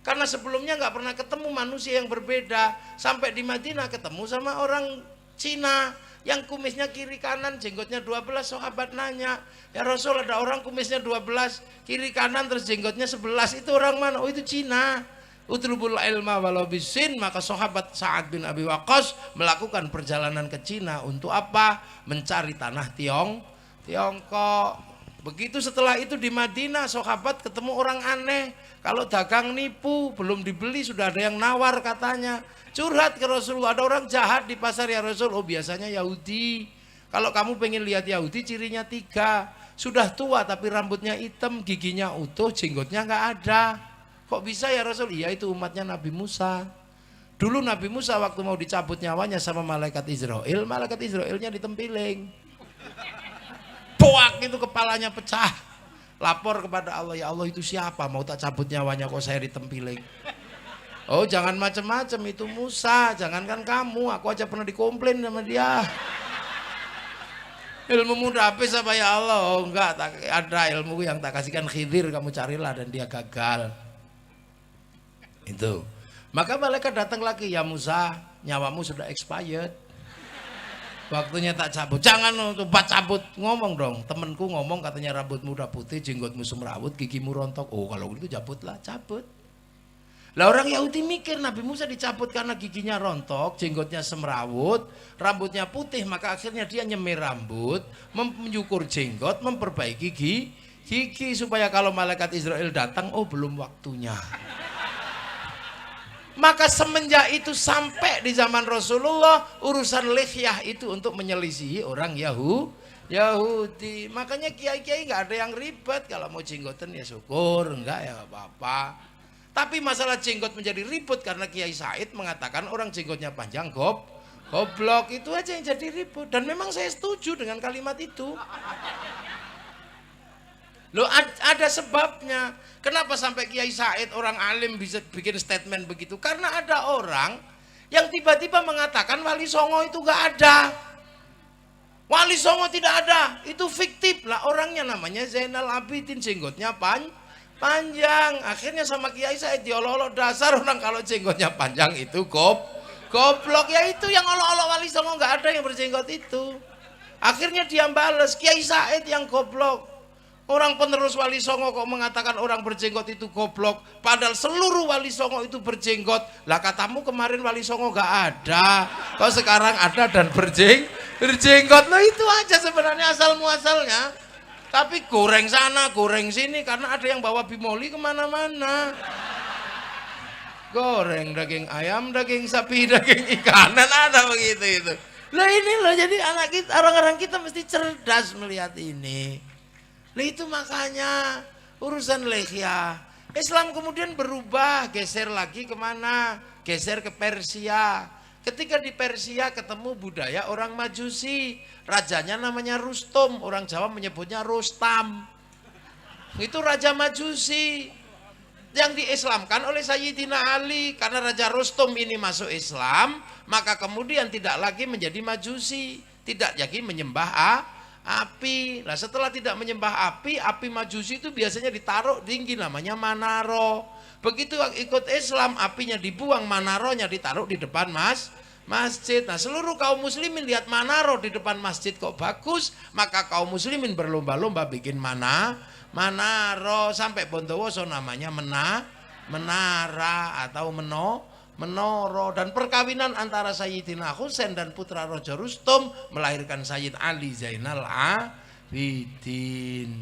karena sebelumnya nggak pernah ketemu manusia yang berbeda. Sampai di Madinah ketemu sama orang Cina yang kumisnya kiri kanan, jenggotnya 12. Sahabat nanya, ya Rasul, ada orang kumisnya 12 kiri kanan terus jenggotnya 11, itu orang mana? Oh, itu Cina. Utlubul ilma walau bisin. Maka sahabat Sa'ad bin Abi Waqqas melakukan perjalanan ke Cina untuk apa? Mencari tanah Tiongkok. Begitu setelah itu di Madinah sahabat ketemu orang aneh. Kalau dagang nipu, belum dibeli sudah ada yang nawar katanya. Curhat ke Rasulullah, ada orang jahat di pasar ya Rasul. Oh, biasanya Yahudi. Kalau kamu pengen lihat Yahudi cirinya 3. Sudah tua tapi rambutnya hitam, giginya utuh, jenggotnya nggak ada. Kok bisa ya Rasul? Iya, itu umatnya Nabi Musa. Dulu Nabi Musa waktu mau dicabut nyawanya sama malaikat Israelnya ditempiling. Poak, itu kepalanya pecah. Lapor kepada Allah, ya Allah itu siapa? Mau tak cabut nyawanya kok saya ditempiling. Oh, jangan macam-macam, itu Musa. Jangankan kamu, aku aja pernah dikomplain sama dia. Ilmu muda habis apa ya Allah? Oh enggak, ada ilmu yang tak kasihkan Khidir, kamu carilah, dan dia gagal. Itu. Maka malaikat datang lagi, ya Musa, nyawamu sudah expired. Waktunya tak cabut. Jangan coba cabut, ngomong dong. Temenku ngomong katanya rambutmu udah putih, jenggotmu semrawut, gigimu rontok. Oh, kalau gitu cabutlah, cabut. Lah orang Yahudi mikir Nabi Musa dicabut karena giginya rontok, jenggotnya semrawut, rambutnya putih, maka akhirnya dia nyemir rambut, menyukur jenggot, memperbaiki gigi supaya kalau malaikat Israel datang, oh belum waktunya. Maka semenjak itu sampai di zaman Rasulullah urusan lihyah itu untuk menyelisihi orang Yahudi. Makanya kiai-kiai nggak ada yang ribet, kalau mau jenggotan ya syukur, enggak ya apa-apa. Tapi masalah jenggot menjadi ribut karena Kiai Said mengatakan orang jenggotnya panjang goblok, itu aja yang jadi ribut. Dan memang saya setuju dengan kalimat itu. Loh, ada sebabnya. Kenapa sampai Kiai Said orang alim bisa bikin statement begitu? Karena ada orang yang tiba-tiba mengatakan Wali Songo itu gak ada. Wali Songo tidak ada, itu fiktif lah. Orangnya namanya Zainal Abidin, jenggotnya panjang. Akhirnya sama Kiai Said diolok-olok, dasar orang kalau jenggotnya panjang itu goblok. Ya itu yang olok-olok Wali Songo gak ada yang berjenggot itu. Akhirnya dia balas, Kiai Said yang goblok. Orang penerus Wali Songo kok mengatakan orang berjenggot itu goblok, padahal seluruh Wali Songo itu berjenggot. Lah katamu kemarin Wali Songo gak ada, kok sekarang ada dan berjenggot. Nah itu aja sebenarnya asal muasalnya. Tapi goreng sana goreng sini karena ada yang bawa bimoli kemana-mana. Goreng daging ayam, daging sapi, daging ikanan, ada begitu itu. Lah ini loh, jadi anak kita, orang-orang kita mesti cerdas melihat ini. Nah itu makanya urusan lihyah. Islam kemudian berubah, geser lagi kemana? Geser ke Persia. Ketika di Persia ketemu budaya orang Majusi. Rajanya namanya Rustum, orang Jawa menyebutnya Rustam. Itu raja Majusi yang diislamkan oleh Sayyidina Ali. Karena Raja Rustum ini masuk Islam, maka kemudian tidak lagi menjadi Majusi, tidak lagi menyembah api. Nah setelah tidak menyembah api Majusi itu biasanya ditaruh tinggi, namanya manaro. Begitu ikut Islam, apinya dibuang, manaronya ditaruh di depan masjid. Nah seluruh kaum muslimin lihat manaro di depan masjid kok bagus, maka kaum muslimin berlomba-lomba bikin manaro. Sampai Bondowoso namanya menara atau menoro. Dan perkawinan antara Sayyidina Husain dan putra Raja Rustum melahirkan Sayyid Ali Zainal Abidin.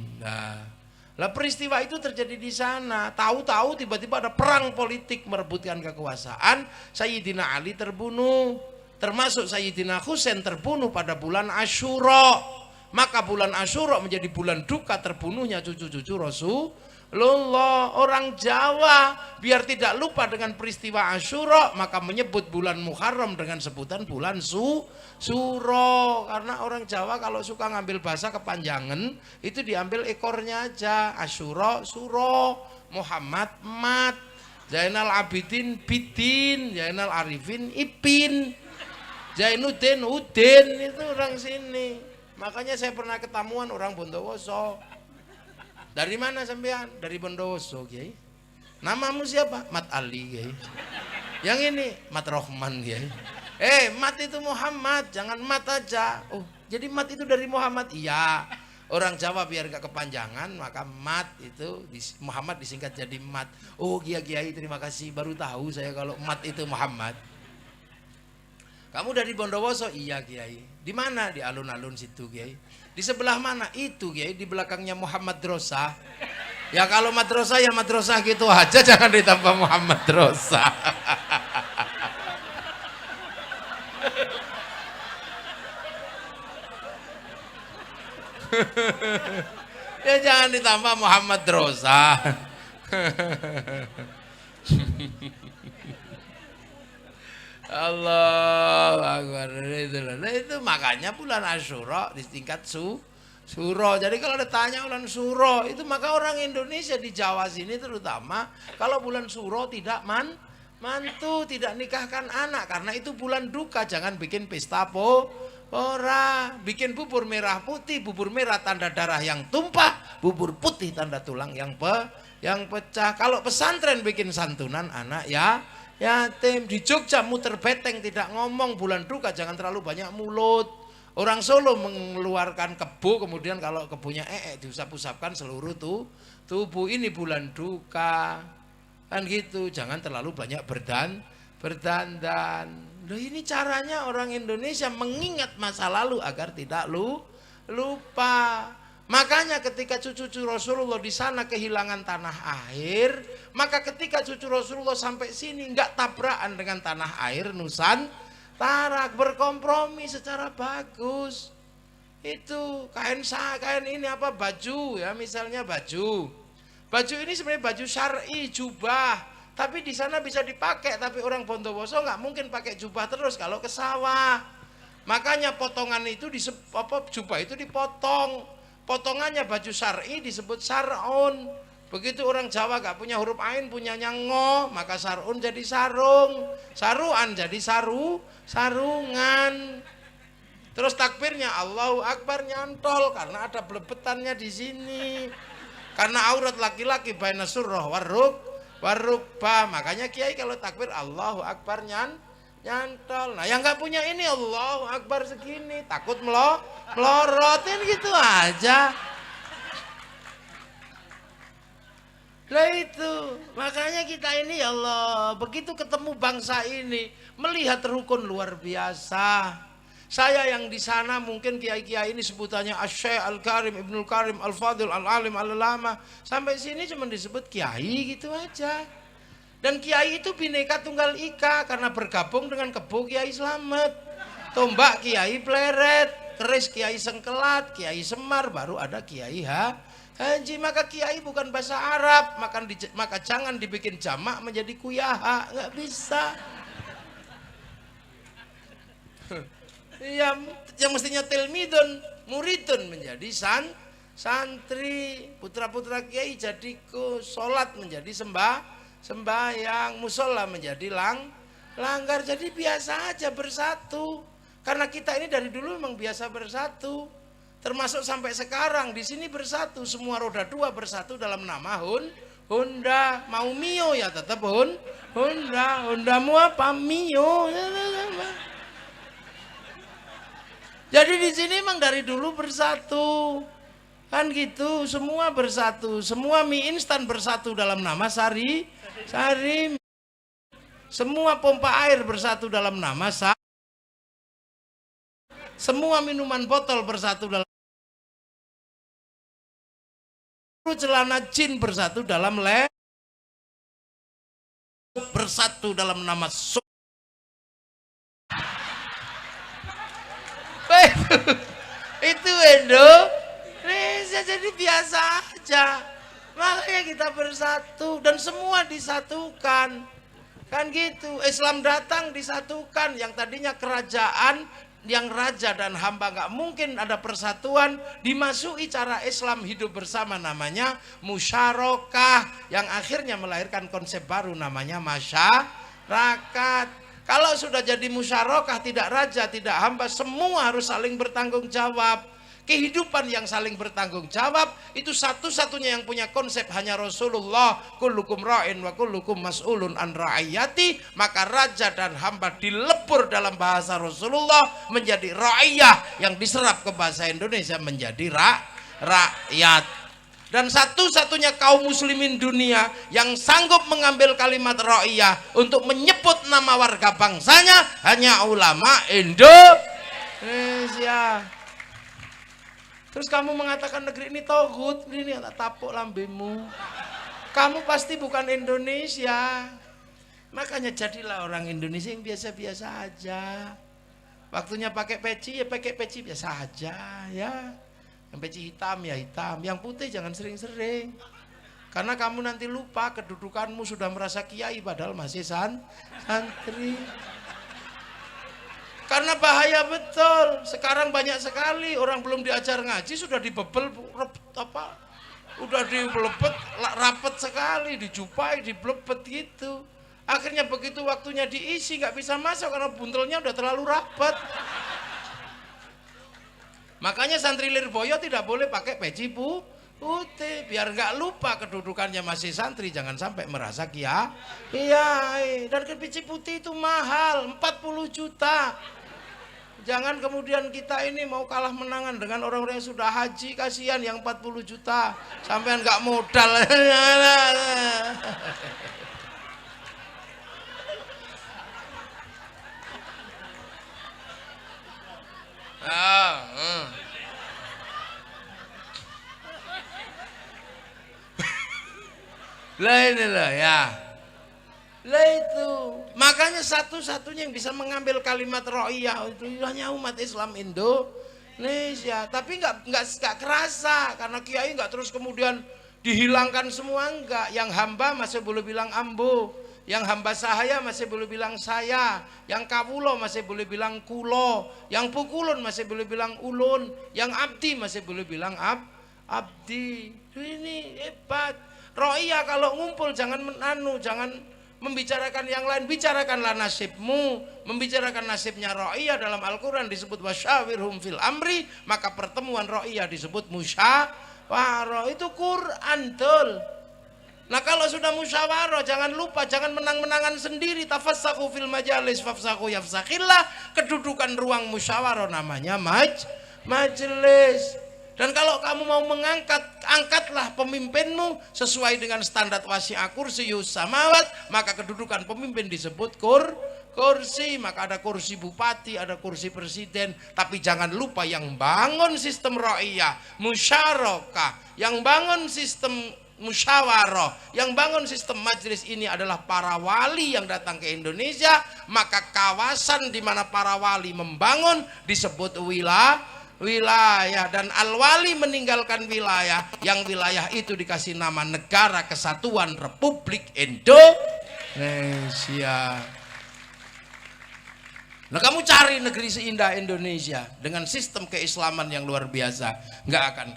Lah peristiwa itu terjadi di sana. Tahu-tahu tiba-tiba ada perang politik merebutkan kekuasaan. Sayyidina Ali terbunuh, termasuk Sayyidina Husain terbunuh pada bulan Asyura. Maka bulan Asyura menjadi bulan duka terbunuhnya cucu-cucu Rasulullah. Orang Jawa biar tidak lupa dengan peristiwa Asyura maka menyebut bulan Muharram dengan sebutan bulan Suro. Karena orang Jawa kalau suka ngambil bahasa kepanjangan itu diambil ekornya aja. Asyura Suro, Muhammad Mat, Zainal Abidin Bidin, Zainal Arifin Ipin, Zainuddin Udin, itu orang sini. Makanya saya pernah ketemuan orang Bondowoso. Dari mana sampean? Dari Bondowoso, Kiai. Namamu siapa? Mat Ali, Kiai. Yang ini Mat Rohman, Kiai. Mat itu Muhammad, jangan Mat aja. Oh, jadi Mat itu dari Muhammad? Iya. Orang Jawa biar gak kepanjangan, maka Mat itu Muhammad disingkat jadi Mat. Oh, Kiai, terima kasih. Baru tahu saya kalau Mat itu Muhammad. Kamu dari Bondowoso? Iya, Kiai. Di mana? Di alun-alun situ, Kiai. Di sebelah mana? Itu, Kiai, di belakangnya Muhammad Drosa. Ya kalau madrasah ya madrasah gitu aja, jangan ditambah Muhammad Drosa. Ya jangan ditambah Muhammad Drosa. Allah Akbar. Itu makanya bulan Asyura di tingkat Suro. Jadi kalau ditanya bulan Suro itu, maka orang Indonesia di Jawa sini terutama kalau bulan Suro tidak mantu, tidak nikahkan anak karena itu bulan duka. Jangan bikin pesta ora, bikin bubur merah putih, bubur merah tanda darah yang tumpah, bubur putih tanda tulang yang pecah. Kalau pesantren bikin santunan anak yatim. Di Jogja muter beteng tidak ngomong bulan duka, jangan terlalu banyak mulut. Orang Solo mengeluarkan kebo, kemudian kalau kebonya diusap-usapkan seluruh tubuh. Ini bulan duka, kan gitu. Jangan terlalu banyak berdandan. Loh, ini caranya orang Indonesia mengingat masa lalu agar tidak lupa. Makanya ketika cucu-cucu Rasulullah di sana kehilangan tanah air, maka ketika cucu Rasulullah sampai sini nggak tabrakan dengan tanah air Nusantara, berkompromi secara bagus. Itu kain ini apa, baju ya, misalnya baju ini sebenarnya baju syar'i, jubah, tapi di sana bisa dipakai. Tapi orang Bondowoso nggak mungkin pakai jubah terus kalau ke sawah. Makanya potongan itu jubah itu dipotong. Potongannya baju syar'i disebut sar'un. Begitu orang Jawa gak punya huruf ain, punyanya ngo, maka sar'un jadi sarung, saruan jadi sarungan. Terus takbirnya Allahu Akbar nyantol karena ada belebetannya di sini. Karena aurat laki-laki baina surrah warukbah. Makanya Kiai kalau takbir Allahu Akbar nyantol. Nah yang nggak punya ini Allahu Akbar segini, takut melorotin gitu aja. Lah itu makanya kita ini ya Allah, begitu ketemu bangsa ini melihat rukun luar biasa. Saya yang di sana mungkin kiai-kiai ini sebutannya Asy-Syaikh Al-Karim, Ibnul Karim, Al-Fadil, Al-Alim, Al-Lama. Sampai sini cuma disebut kiai gitu aja. Dan kiai itu bineka tunggal ika karena bergabung dengan kebo Kiai Slamet, tombak Kiai Pleret, keris Kiai Sengkelat, Kiai Semar, baru ada Kiai Haji. Maka kiai bukan bahasa Arab, maka jangan dibikin jamak menjadi kuyaha, nggak bisa. Yang mestinya tilmidun, muridun menjadi santri, putra-putra kiai jadi sholat menjadi sembahyang, musola menjadi langgar. Jadi biasa aja bersatu. Karena kita ini dari dulu memang biasa bersatu. Termasuk sampai sekarang di sini bersatu. Semua roda dua bersatu dalam nama Honda. Mau Mio ya tetap Honda. Hondamu apa? Mio. Jadi di sini memang dari dulu bersatu. Kan gitu, semua bersatu. Semua mie instan bersatu dalam nama Sari. Semua pompa air bersatu dalam nama semua minuman botol bersatu dalam celana jin bersatu dalam bersatu dalam nama itu Indonesia. Jadi biasa aja. Makanya kita bersatu dan semua disatukan. Kan gitu. Islam datang disatukan. Yang tadinya kerajaan, yang raja dan hamba nggak mungkin ada persatuan, dimasuki cara Islam hidup bersama, namanya musyarakah, yang akhirnya melahirkan konsep baru namanya masyarakat. Kalau sudah jadi musyarakah, tidak raja, tidak hamba, semua harus saling bertanggung jawab. Kehidupan yang saling bertanggung jawab itu satu-satunya yang punya konsep hanya Rasulullah. Kullukum ra'in wa kullukum mas'ulun an ra'iyati. Maka raja dan hamba dilebur dalam bahasa Rasulullah menjadi ra'iyah, yang diserap ke bahasa Indonesia menjadi rakyat. Dan satu-satunya kaum muslimin dunia yang sanggup mengambil kalimat ra'iyah untuk menyebut nama warga bangsanya hanya ulama Indonesia. Terus kamu mengatakan negeri ini togut, ini tak tapuk lambemu. Kamu pasti bukan Indonesia. Makanya jadilah orang Indonesia yang biasa-biasa aja. Waktunya pakai peci ya pakai peci biasa aja ya. Yang peci hitam ya hitam, yang putih jangan sering-sering. Karena kamu nanti lupa kedudukanmu, sudah merasa kiai padahal masih santri. Karena bahaya betul. Sekarang banyak sekali orang belum diajar ngaji sudah dibebel apa? Udah dibelepet rapet sekali, dijupai, dibelepet gitu. Akhirnya begitu waktunya diisi nggak bisa masuk karena buntelnya udah terlalu rapat. Makanya santri Lirboyo tidak boleh pakai peci putih biar nggak lupa kedudukannya masih santri, jangan sampai merasa kiai. Dan peci putih itu mahal, 40 juta. Jangan kemudian kita ini mau kalah menangan dengan orang-orang yang sudah haji, kasihan yang 40 juta sampean nggak modal. Lah ini lah ya. Lah itu. Makanya satu-satunya yang bisa mengambil kalimat ra'iyah itu hanya umat Islam Indonesia. Tapi nggak kerasa karena kiai nggak terus kemudian dihilangkan semua, enggak. Yang hamba masih boleh bilang ambo, yang hamba sahaya masih boleh bilang saya, yang kawulo masih boleh bilang kulo, yang pukulun masih boleh bilang ulun, yang abdi masih boleh bilang abdi. Ini hebat. Ra'iyah kalau ngumpul jangan jangan membicarakan yang lain, bicarakanlah nasibmu. Membicarakan nasibnya ra'iyah dalam Al-Quran disebut wasyawirhum fil amri, maka pertemuan ra'iyah disebut musyawarah. Itu Quran tul. Nah kalau sudah musyawarah jangan lupa, jangan menang-menangan sendiri. Tafassaku fil majalis fafsaku yafsakillah. Kedudukan ruang musyawarah namanya majelis. Dan kalau kamu mau angkatlah pemimpinmu sesuai dengan standar wasi'a kursiyus samawat, maka kedudukan pemimpin disebut kursi. Maka ada kursi bupati, ada kursi presiden. Tapi jangan lupa yang bangun sistem ra'iyah, musyarakah, yang bangun sistem musyawarah, yang bangun sistem majelis ini adalah para wali yang datang ke Indonesia. Maka kawasan di mana para wali membangun disebut wilayah, dan al-wali meninggalkan wilayah, yang wilayah itu dikasih nama Negara Kesatuan Republik Indonesia. Nah kamu cari negeri seindah Indonesia dengan sistem keislaman yang luar biasa, nggak akan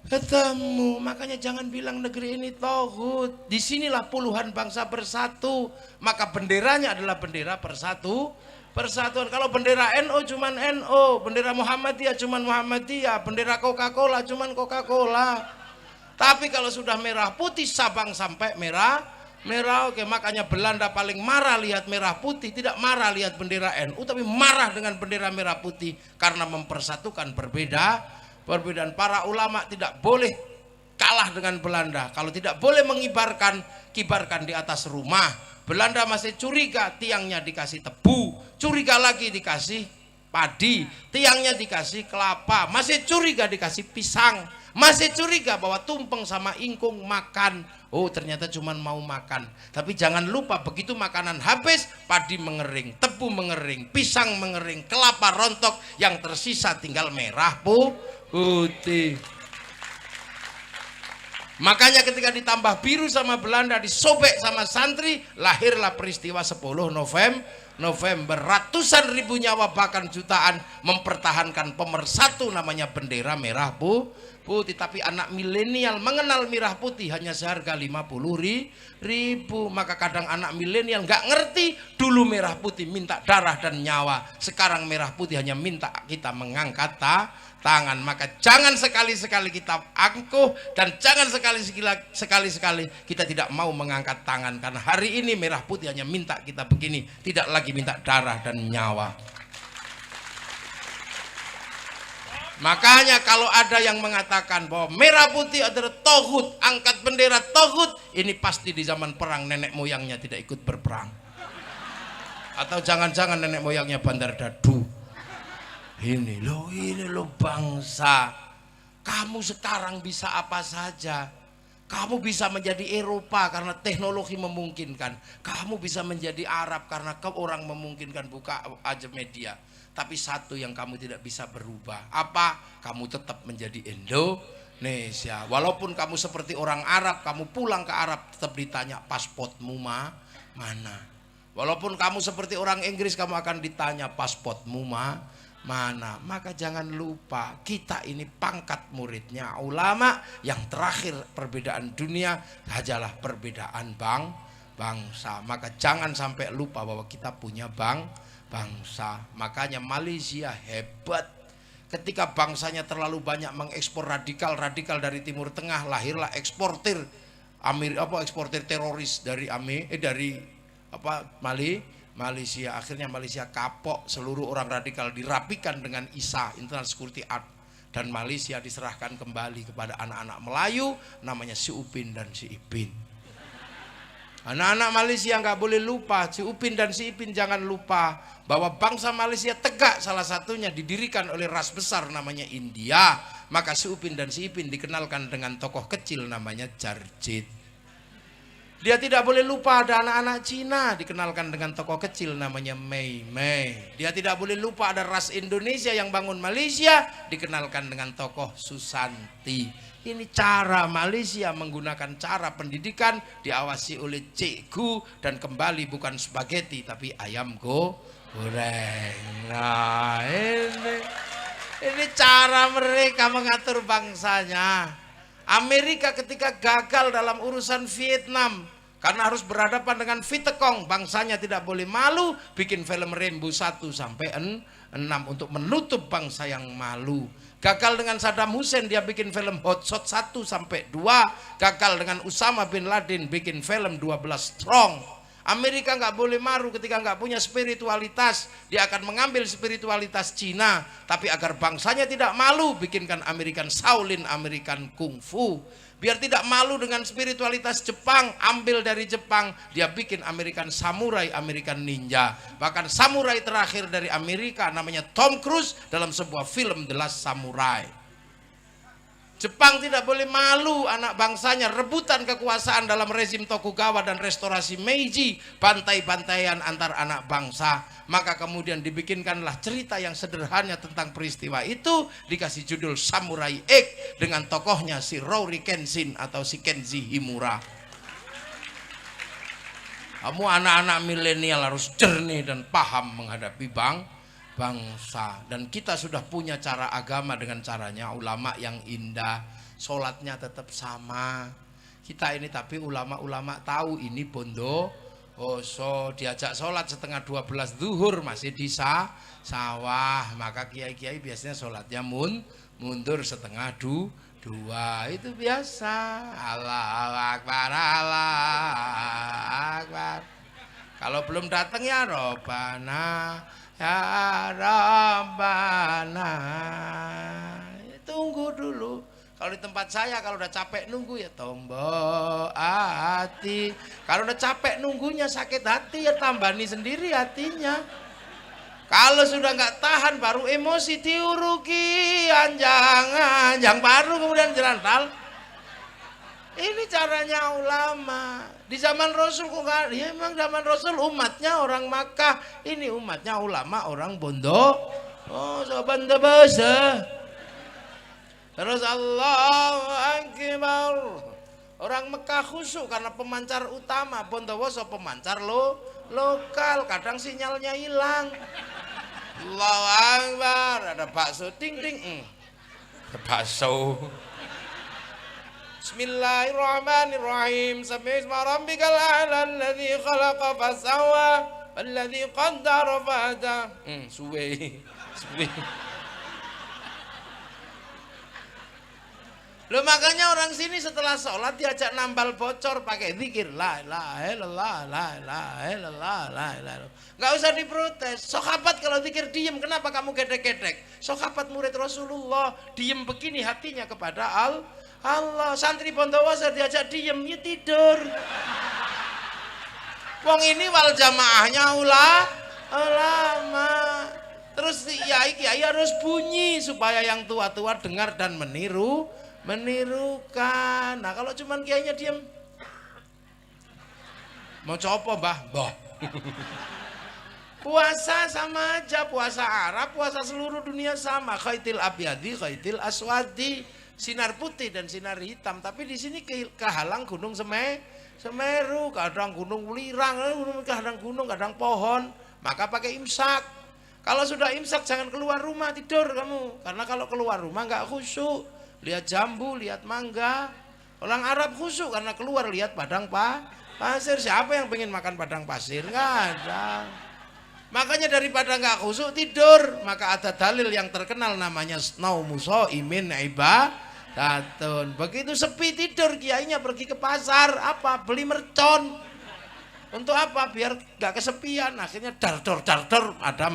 ketemu. Makanya jangan bilang negeri ini tauhid. Disinilah puluhan bangsa bersatu, maka benderanya adalah bendera persatuan. Kalau bendera NU cuman NU, bendera Muhammadiyah cuman Muhammadiyah, bendera Coca-Cola cuman Coca-Cola. Tapi kalau sudah merah putih Sabang sampai merah, oke. Makanya Belanda paling marah lihat merah putih, tidak marah lihat bendera NU, tapi marah dengan bendera merah putih karena mempersatukan perbedaan. Para ulama tidak boleh kalah dengan Belanda. Kalau tidak boleh mengibarkan, kibarkan di atas rumah. Belanda masih curiga, tiangnya dikasih tebu, curiga lagi dikasih padi, tiangnya dikasih kelapa, masih curiga dikasih pisang, masih curiga bahwa tumpeng sama ingkung makan. Oh ternyata cuma mau makan. Tapi jangan lupa begitu makanan habis, padi mengering, tebu mengering, pisang mengering, kelapa rontok, yang tersisa tinggal merah putih. Makanya ketika ditambah biru sama Belanda, disobek sama santri, lahirlah peristiwa 10 November, ratusan ribu nyawa bahkan jutaan mempertahankan pemersatu namanya bendera merah putih. Tapi anak milenial mengenal merah putih hanya seharga 50.000. Maka kadang anak milenial nggak ngerti, dulu merah putih minta darah dan nyawa, sekarang merah putih hanya minta kita mengangkat tangan. Maka jangan sekali-sekali kita angkuh, dan jangan sekali-sekali kita tidak mau mengangkat tangan, karena hari ini merah putih hanya minta kita begini, tidak lagi minta darah dan nyawa. Makanya kalau ada yang mengatakan bahwa merah putih adalah tohut, angkat bendera tohut, ini pasti di zaman perang nenek moyangnya tidak ikut berperang, atau jangan-jangan nenek moyangnya bandar dadu. Ini loh bangsa, kamu sekarang bisa apa saja. Kamu bisa menjadi Eropa karena teknologi memungkinkan. Kamu bisa menjadi Arab karena orang memungkinkan, buka aja media. Tapi satu yang kamu tidak bisa berubah, apa? Kamu tetap menjadi Indonesia. Walaupun kamu seperti orang Arab, kamu pulang ke Arab tetap ditanya pasportmu mana. Walaupun kamu seperti orang Inggris, kamu akan ditanya pasportmu mana. Maka jangan lupa, kita ini pangkat muridnya ulama. Yang terakhir perbedaan dunia hanyalah perbedaan bangsa. Maka jangan sampai lupa bahwa kita punya bangsa. Makanya Malaysia hebat. Ketika bangsanya terlalu banyak mengekspor radikal dari Timur Tengah, lahirlah eksportir eksportir teroris dari Malaysia. Akhirnya Malaysia kapok, seluruh orang radikal dirapikan dengan ISA, International Security Act, dan Malaysia diserahkan kembali kepada anak-anak Melayu namanya si Upin dan si Ipin. Anak-anak Malaysia nggak boleh lupa, si Upin dan si Ipin jangan lupa bahwa bangsa Malaysia tegak, salah satunya didirikan oleh ras besar namanya India. Maka si Upin dan si Ipin dikenalkan dengan tokoh kecil namanya Jarjit. Dia tidak boleh lupa ada anak-anak Cina, dikenalkan dengan tokoh kecil namanya Mei Mei. Dia tidak boleh lupa ada ras Indonesia yang bangun Malaysia, dikenalkan dengan tokoh Susanti. Ini cara Malaysia menggunakan cara pendidikan, diawasi oleh cikgu, dan kembali bukan spaghetti tapi ayam goreng. Nah, ini cara mereka mengatur bangsanya. Amerika ketika gagal dalam urusan Vietnam, karena harus berhadapan dengan Vietcong, bangsanya tidak boleh malu, bikin film Rambo 1 sampai 6 untuk menutup bangsa yang malu. Gagal dengan Saddam Hussein, dia bikin film Hot Shot 1 sampai 2. Gagal dengan Usama bin Laden, bikin film 12 Strong. Amerika nggak boleh malu ketika nggak punya spiritualitas, dia akan mengambil spiritualitas Cina. Tapi agar bangsanya tidak malu, bikinkan American Shaolin, American Kung Fu. Biar tidak malu dengan spiritualitas Jepang, ambil dari Jepang, dia bikin American Samurai, American Ninja. Bahkan samurai terakhir dari Amerika namanya Tom Cruise dalam sebuah film The Last Samurai. Jepang tidak boleh malu anak bangsanya rebutan kekuasaan dalam rezim Tokugawa dan restorasi Meiji, bantai-bantaian antar anak bangsa. Maka kemudian dibikinkanlah cerita yang sederhana tentang peristiwa itu, dikasih judul Samurai X dengan tokohnya si Rory Kenshin atau si Kenji Himura. Kamu anak-anak milenial harus jernih dan paham menghadapi bangsa. Dan kita sudah punya cara agama dengan caranya ulama yang indah, sholatnya tetap sama. Kita ini tapi ulama-ulama tahu ini bondo diajak sholat setengah 12 zuhur masih di sawah. Maka kiai-kiai biasanya sholatnya mundur setengah 2. Itu biasa. Allahu Akbar, Allahu Akbar. Kalau belum datang ya Robbana, ya Rabbana, tunggu dulu. Kalau di tempat saya, kalau udah capek nunggu ya tombol hati. Kalau udah capek nunggunya sakit hati ya tambani sendiri hatinya. Kalau sudah nggak tahan baru emosi diuruki anjang baru kemudian jelantal. Ini caranya ulama. Di zaman Rasul kok nggak? Ya emang zaman Rasul umatnya orang Makkah, ini umatnya ulama orang Bondo. Oh, soban bahasa. Terus Allahu Akbar. Orang Mekah khusyuk karena pemancar utama, Bondowoso pemancar lokal, kadang sinyalnya hilang. Allahu Akbar, ada bakso ting ting. Bakso. Bismillahirrahmanirrahim. Sabbihisma rabbikal a'la alladzi khalaqa fasawwa walladzi qaddara fahada. Suwe. Loh, makanya orang sini setelah sholat diajak nambal bocor pakai zikir la ilaha illallah la ilaha illallah la ilaha. Enggak usah diprotes. Sahabat kalau zikir diem, kenapa kamu gedek-gedek? Sahabat murid Rasulullah diem begini hatinya kepada Allah. Santri Bondowoso diajak diem, ya tidur. Wong ini wal jamaahnya ulama. Terus kiai harus bunyi supaya yang tua-tua dengar dan menirukan. Nah, kalau cuman kiainya diam, mau copo mbah? Puasa sama aja, puasa Arab, puasa seluruh dunia sama. Khaitil abyadi, khaitil aswadi, sinar putih dan sinar hitam. Tapi di sini kehalang gunung Semeru, kadang gunung Welirang, kadang gunung, kadang pohon. Maka pakai imsak. Kalau sudah imsak jangan keluar rumah, tidur kamu. Karena kalau keluar rumah nggak khusyuk. Lihat jambu, lihat mangga. Orang Arab khusyuk karena keluar lihat padang pasir. Siapa yang pengen makan padang pasir? Nggak ada. Makanya daripada nggak khusyuk tidur. Maka ada dalil yang terkenal namanya naumu shaimin ibadatun. Begitu sepi tidur, kiainya pergi ke pasar. Apa? Beli mercon. Untuk apa? Biar nggak kesepian. Akhirnya dardor ada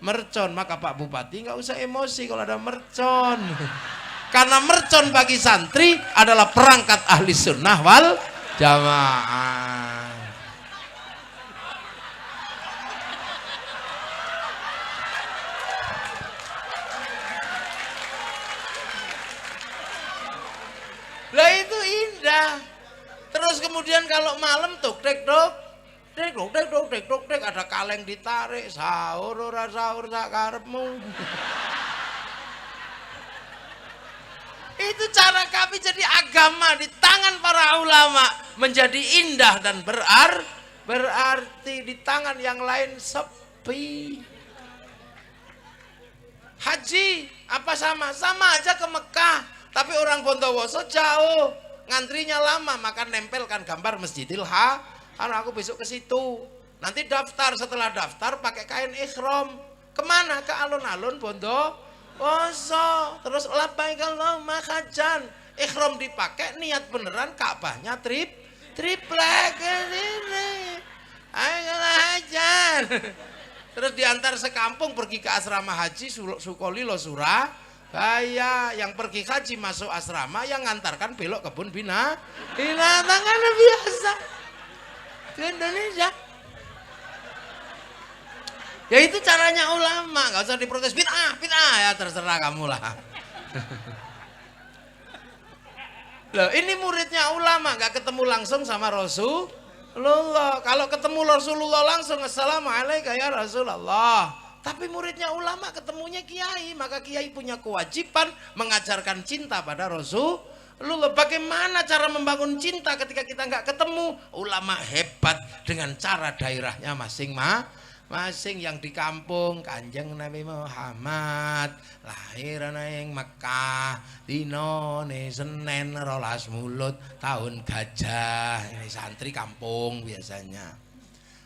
mercon. Maka Pak Bupati nggak usah emosi kalau ada mercon. Karena mercon bagi santri adalah perangkat ahli sunnah wal jamaah. Lah itu indah. Terus kemudian kalau malam tek ada kaleng ditarik, sahur ora sahur sak karepmu. Itu cara kami jadi agama di tangan para ulama menjadi indah dan berarti di tangan yang lain sepi. Haji apa sama aja ke Mekah, tapi orang Bondowoso jauh, ngantrinya lama, maka nempelkan gambar Masjidil Haram. Aku besok ke situ. Nanti daftar, setelah daftar pakai kain ihram. Kemana? Ke alun-alun Bondowoso. Terus labbaik Allahumma hajjan, ihram dipakai, niat beneran, Ka'bahnya triplek ini. Ayo hajjan. Terus diantar sekampung pergi ke asrama haji Sukolilo Surabaya. Yang pergi haji masuk asrama, yang ngantarkan belok kebun binatang kan biasa di Indonesia. Ya itu caranya ulama, nggak usah diprotes, bid'ah ya terserah kamu lah. Loh, ini muridnya ulama, nggak ketemu langsung sama Rasulullah. Kalau ketemu Rasulullah langsung, assalamualaikum ya Rasulullah. Tapi muridnya ulama ketemunya kiai, maka kiai punya kewajiban mengajarkan cinta pada Rasulullah. Bagaimana cara membangun cinta ketika kita nggak ketemu? Ulama hebat dengan cara daerahnya masing-masing. Yang di kampung Kanjeng Nabi Muhammad lahir ing Mekah dinone Senin 12 Mulut tahun gajah. Ini santri kampung biasanya.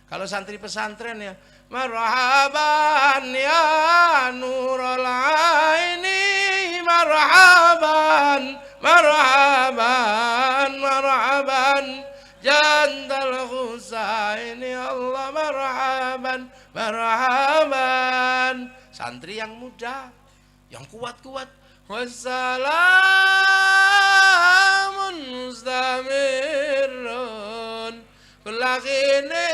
Kalau santri pesantren ya marhaban ya nurul aini, marhaban Jantal Husaini, Allah marhaban. Santri yang muda, yang kuat-kuat. Wassalamun mustamirun kulakini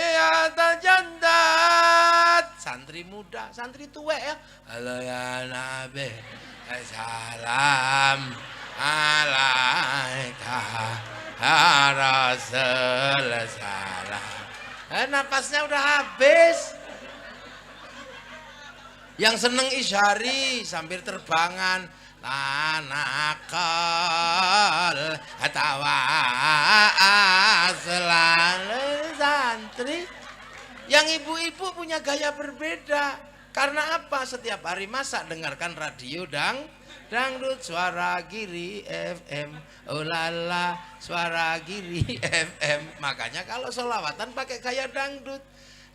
atajandat. Santri muda, santri tua ya. Halo ya Nabi, salam alaika ya Rasul salam. Napasnya udah habis. Yang seneng isyari sambil terbangan tanakal atawa selalu santri Yang ibu-ibu punya gaya berbeda. Karena apa? Setiap hari masak dengarkan radio dangdut, Suara Giri FM, oh lala, Suara Giri FM. Makanya kalau sholawatan pakai gaya dangdut.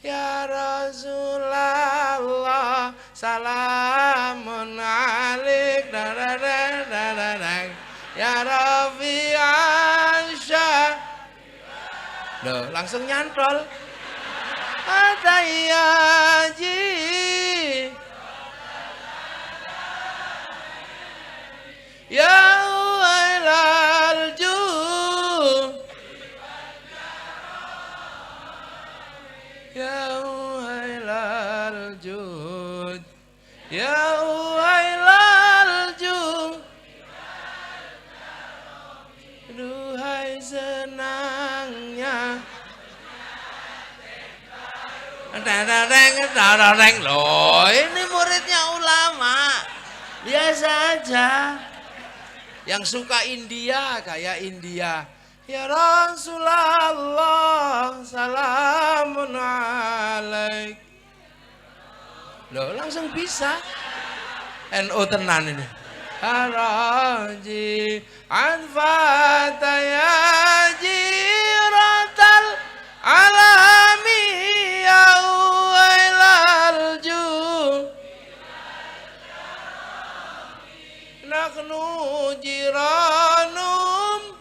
Ya Rasulullah, salamun alaik, ya Rafi Aisyah. Loh, langsung nyantol. Ada yaji, ya wailal jud, ya wailal jud, ya wailal jud. Duhai senangnya loh, ini muridnya ulama biasa aja. Yang suka India kayak India, ya Rasulullah, salamun alaik. Loh, langsung bisa. NU tenan ini. Haraji anfatayaji ratal alami ya wailal ju naknu jiranum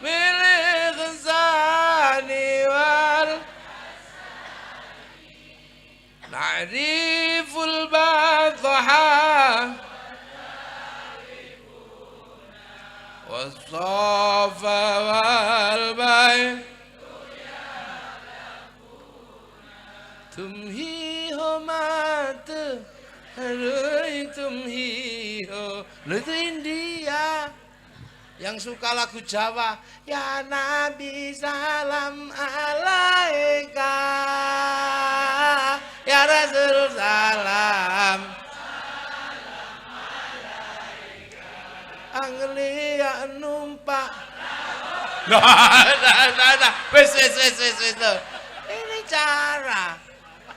milik zani wal na'riful badha was-safa wal-bay tumhi homat tumhi ho. Lu itu India. Yang suka lagu Jawa, ya Nabi salam alaika, ya Rasul salam Anglia numpak. Wes. Ini cara.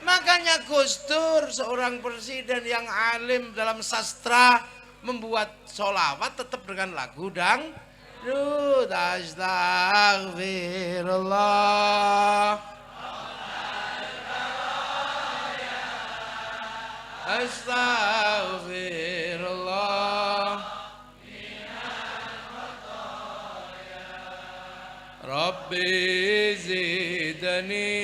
Makanya Gus Dur seorang presiden yang alim dalam sastra membuat sholawat tetap dengan lagu dangdut. Astaghfirullah, astaghfirullah, Rabbi zidni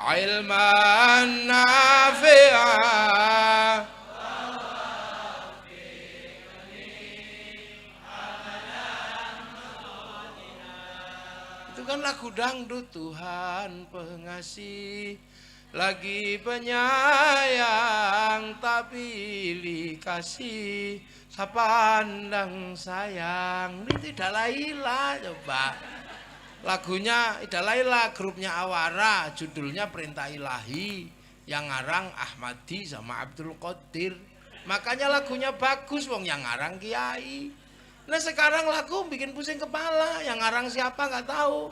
ilman nafi'an. Itu kan lagu dangdut. Tuhan pengasih lagi penyayang, tapi pilih kasih sapandang sayang. Itu Dalaila. Coba lagunya Dalaila, grupnya Awara, judulnya Perintah Ilahi, yang ngarang Ahmadi sama Abdul Qadir. Makanya lagunya bagus, wong yang ngarang Kiai. Nah sekarang lagu bikin pusing kepala, yang ngarang siapa nggak tahu.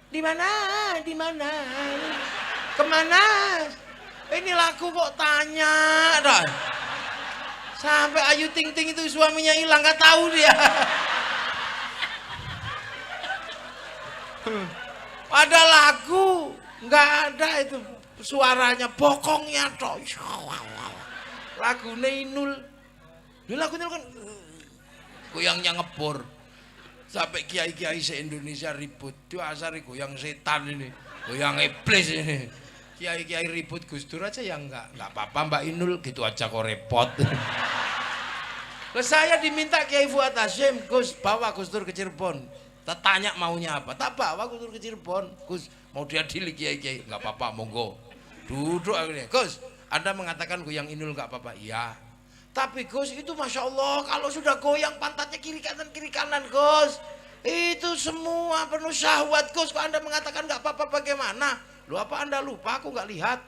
Di mana, kemana? Ini lagu kok tanya, dah. Sampai Ayu Ting Ting itu suaminya hilang, nggak tahu dia. Ada lagu nggak ada itu suaranya, bokongnya toh. Lagu Inul, ini lagunya kan goyangnya ngebor. Sampai kiai-kiai se-Indonesia ribut. Itu asal goyang setan ini, goyang iblis ini. Kiai-kiai ribut, Gus Dur aja yang nggak apa-apa, Mbak Inul gitu aja kok repot. Terus saya diminta Kiai Fuad Hasyim, Gus bawa Gus Dur ke Cirebon. Tanya maunya apa, tak bawa Gus Dur ke Cirebon. Gus mau diadili kiai-kiai, nggak apa-apa, monggo. Duduk akhirnya, Gus Anda mengatakan goyang Inul nggak apa-apa, iya. Tapi Gus itu Masya Allah kalau sudah goyang pantatnya kiri kanan Gus. Itu semua penuh syahwat Gus. Kok Anda mengatakan nggak apa-apa bagaimana? Lu apa Anda lupa aku nggak lihat?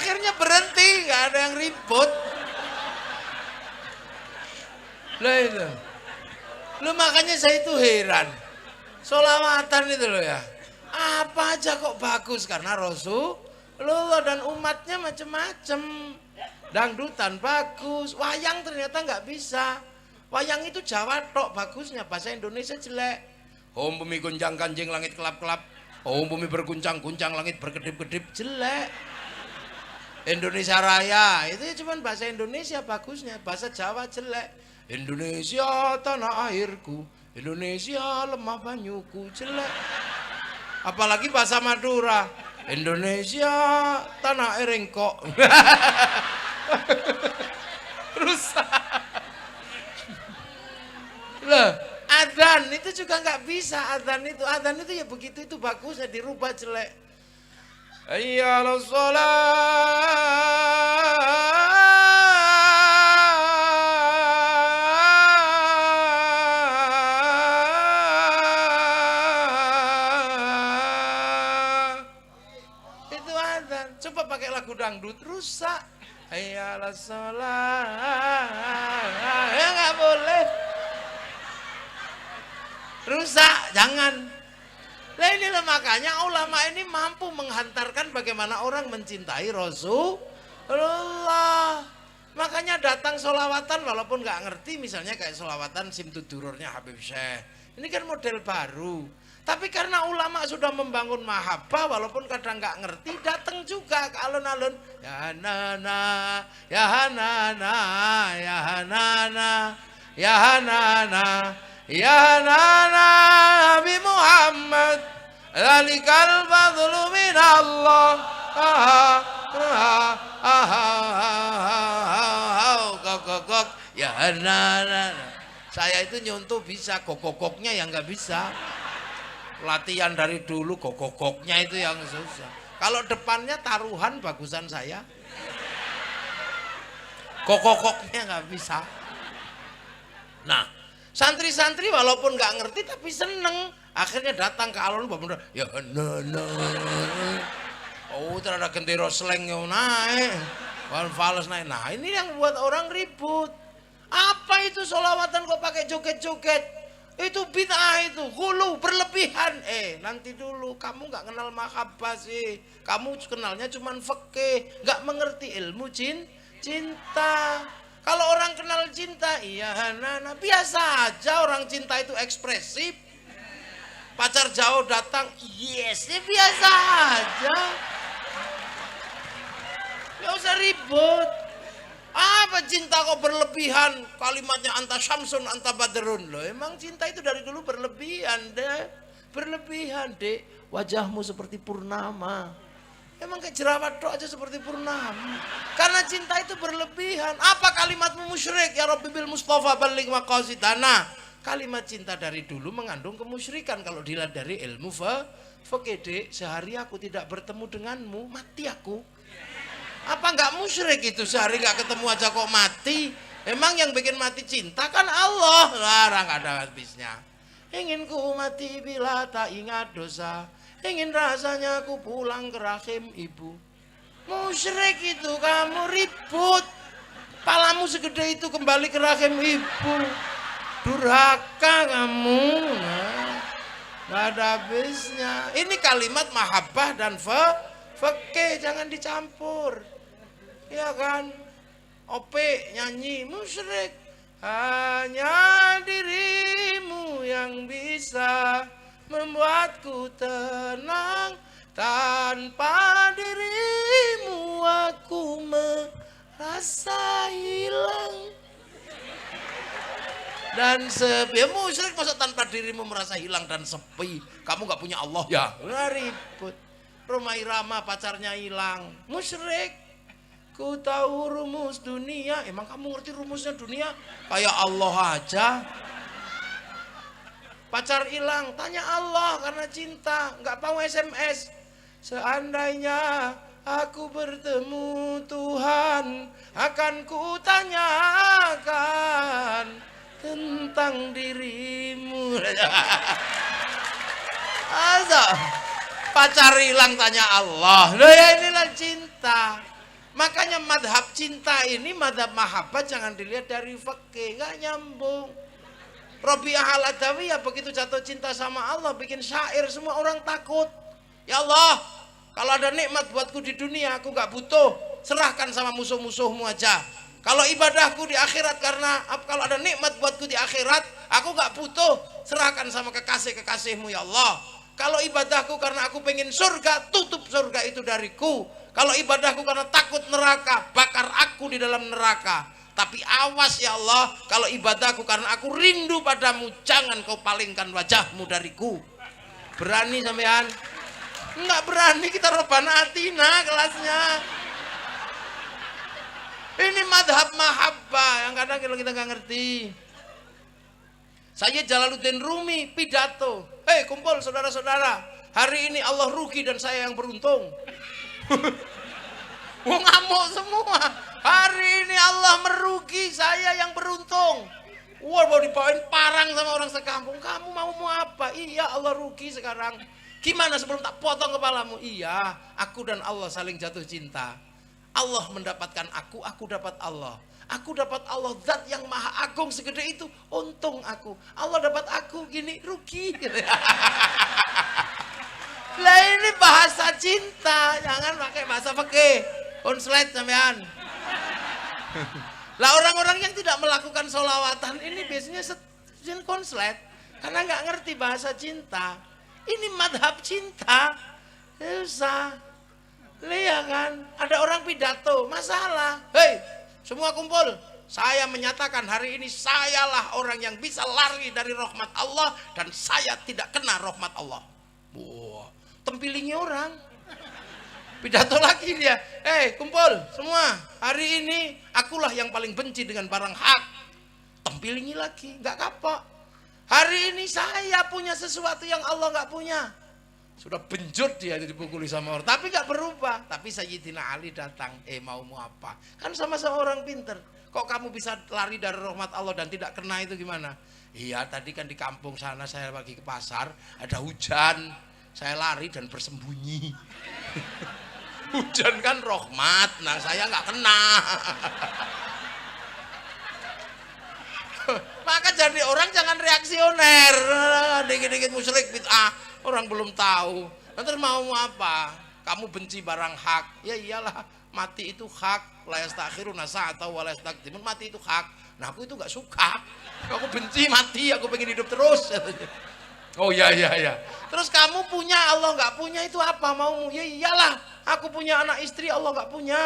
Akhirnya berhenti, nggak ada yang ribut. Lah itu. Lu makanya saya itu heran. Sholawatan itu loh ya. Apa aja kok bagus karena Rasulullah dan umatnya macam-macam. Dangdutan bagus, wayang ternyata nggak bisa. Wayang itu Jawa tok bagusnya, bahasa Indonesia jelek. Om bumi gonjang ganjing langit kelap-kelap. Om bumi berguncang-guncang langit berkedip-kedip, jelek. Indonesia Raya itu ya cuman bahasa Indonesia bagusnya, bahasa Jawa jelek. Indonesia tanah airku, Indonesia lemah banyuku, jelek. Apalagi bahasa Madura, Indonesia tanah air engkok. Rusak. Loh, adzan itu juga nggak bisa. Adzan itu ya begitu, itu bagusnya dirubah jelek. Hayya 'alas shalah. Itu adzan. Coba pakai lagu dangdut, rusak. Hayya 'alas shalah. Ya nggak boleh. Rusak, jangan. Nah inilah makanya ulama ini mampu menghantarkan bagaimana orang mencintai Rasulullah. Makanya datang sholawatan walaupun nggak ngerti, misalnya kayak sholawatan Simtudururnya Habib Syekh. Ini kan model baru. Tapi karena ulama sudah membangun mahabbah, walaupun kadang nggak ngerti, datang juga ke alun-alun. Ya Hanana, ya Hanana, ya Hanana, ya Hanana. Ya Nabi Muhammad, dzalikal fadlu minallah. Ya Nana. Saya itu nyuntuh bisa, kokoknya yang nggak bisa. Latihan dari dulu, kokoknya itu yang susah. Kalau depannya taruhan bagusan saya. Kokoknya nggak bisa. Nah. Santri-santri walaupun nggak ngerti tapi seneng, akhirnya datang ke alun bener, ya nana, oh terada gentiro sleng yang naik, fals naik, nah ini yang buat orang ribut. Apa itu sholawatan kok pakai joget-joget? Itu bid'ah itu, hulu berlebihan. Nanti dulu, kamu nggak kenal mahabbah sih, kamu kenalnya cuman fikih, nggak mengerti ilmu cinta. Kalau orang kenal cinta, iya Nana, biasa aja orang cinta itu ekspresif. Pacar jauh datang, yes, ya biasa aja. Gak usah ribut. Apa cinta kok berlebihan? Kalimatnya anta syamsun, anta badrun. Loh, emang cinta itu dari dulu berlebihan, deh. Berlebihan, dek. Wajahmu seperti purnama. Emang kayak jerawat doa aja seperti purnama. Karena cinta itu berlebihan. Apa kalimatmu musyrik? Ya Rabbi bil Mustafa balik maqasidana. Kalimat cinta dari dulu mengandung kemusyrikan. Kalau dilihat dari ilmu fakih, sehari aku tidak bertemu denganmu, mati aku. Apa enggak musyrik itu? Sehari enggak ketemu aja kok mati. Emang yang bikin mati cinta kan Allah. Larang ada habisnya. Ingin ku mati bila tak ingat dosa. Ingin rasanya aku pulang ke rahim ibu. Musyrik itu, kamu ribut. Palamu segede itu kembali ke rahim ibu. Durhaka kamu. Gak ada habisnya. Ini kalimat mahabbah dan fakih, jangan dicampur. Ya kan? Ope nyanyi musyrik. Hanya dirimu yang bisa membuatku tenang, tanpa dirimu aku merasa hilang dan sepi. Ya musyrik masa tanpa dirimu merasa hilang dan sepi. Kamu gak punya Allah ya? Nggak ribut. Roma Irama pacarnya hilang, musyrik. Ku tahu rumus dunia. Emang kamu ngerti rumusnya dunia? Kayak Allah aja. Pacar hilang, tanya Allah karena cinta, nggak mau SMS. Seandainya aku bertemu Tuhan, akan ku tanyakan tentang dirimu. Asa, pacar hilang tanya Allah. Loh ya inilah cinta. Makanya madhab cinta ini, madhab mahabbah jangan dilihat dari fikih, nggak nyambung. Rabi'ah al-Adawiyah begitu jatuh cinta sama Allah bikin syair, semua orang takut. Ya Allah, kalau ada nikmat buatku di dunia aku nggak butuh, serahkan sama musuh-musuhmu aja. Kalau ibadahku di akhirat, karena kalau ada nikmat buatku di akhirat aku nggak butuh, serahkan sama kekasih-kekasihmu ya Allah. Kalau ibadahku karena aku pengen surga, tutup surga itu dariku. Kalau ibadahku karena takut neraka, bakar aku di dalam neraka. Tapi awas ya Allah, kalau ibadahku karena aku rindu padamu, jangan kau palingkan wajahmu dariku. Berani sampean? Enggak berani, kita Rabbana Atina kelasnya. Ini madhab mahabbah yang kadang kalau kita nggak ngerti. Saya Jalaluddin Rumi pidato, kumpul saudara-saudara, hari ini Allah rugi dan saya yang beruntung. Wah, ngamuk semua. Hari ini Allah merugi, saya yang beruntung. Wah, mau dibawain parang sama orang sekampung. Kamu mau apa? Iya, Allah rugi sekarang. Gimana sebelum tak potong kepalamu? Iya, aku dan Allah saling jatuh cinta. Allah mendapatkan aku dapat Allah. Aku dapat Allah, zat yang maha agung segede itu, untung aku. Allah dapat aku, gini rugi. Lah ini bahasa cinta, jangan pakai bahasa fikih. Konslet sampean. Lah orang-orang yang tidak melakukan sholawatan ini biasanya konslet karena nggak ngerti bahasa cinta. Ini madhab cinta, susah. Lihat kan, ada orang pidato, masalah. Hei, semua kumpul. Saya menyatakan hari ini sayalah orang yang bisa lari dari rahmat Allah dan saya tidak kena rahmat Allah. Wah, tempilingi orang. Pidato lagi dia, kumpul semua, hari ini akulah yang paling benci dengan barang hak. Tempilingi lagi, nggak kapok. Hari ini saya punya sesuatu yang Allah nggak punya. Sudah benjut dia dipukuli sama orang, tapi nggak berubah. Tapi Sayyidina Ali datang, mau apa? Kan sama-sama orang pinter. Kok kamu bisa lari dari rahmat Allah dan tidak kena itu gimana? Iya, tadi kan di kampung sana saya lagi ke pasar, ada hujan, saya lari dan bersembunyi. Hujan kan rahmat, nah saya nggak kena. Maka jadi orang jangan reaksioner, dikit-dikit musyrik bid'ah, orang belum tahu. Nanti mau apa? Kamu benci barang hak, ya iyalah, mati itu hak. La yastakhiruna sa'atan wa la yastaqdimun, mati itu hak. Nah aku itu nggak suka, aku benci mati, aku pengen hidup terus. Oh iya. Terus kamu punya, Allah nggak punya, itu apa maumu? Ya iyalah, aku punya anak istri, Allah nggak punya.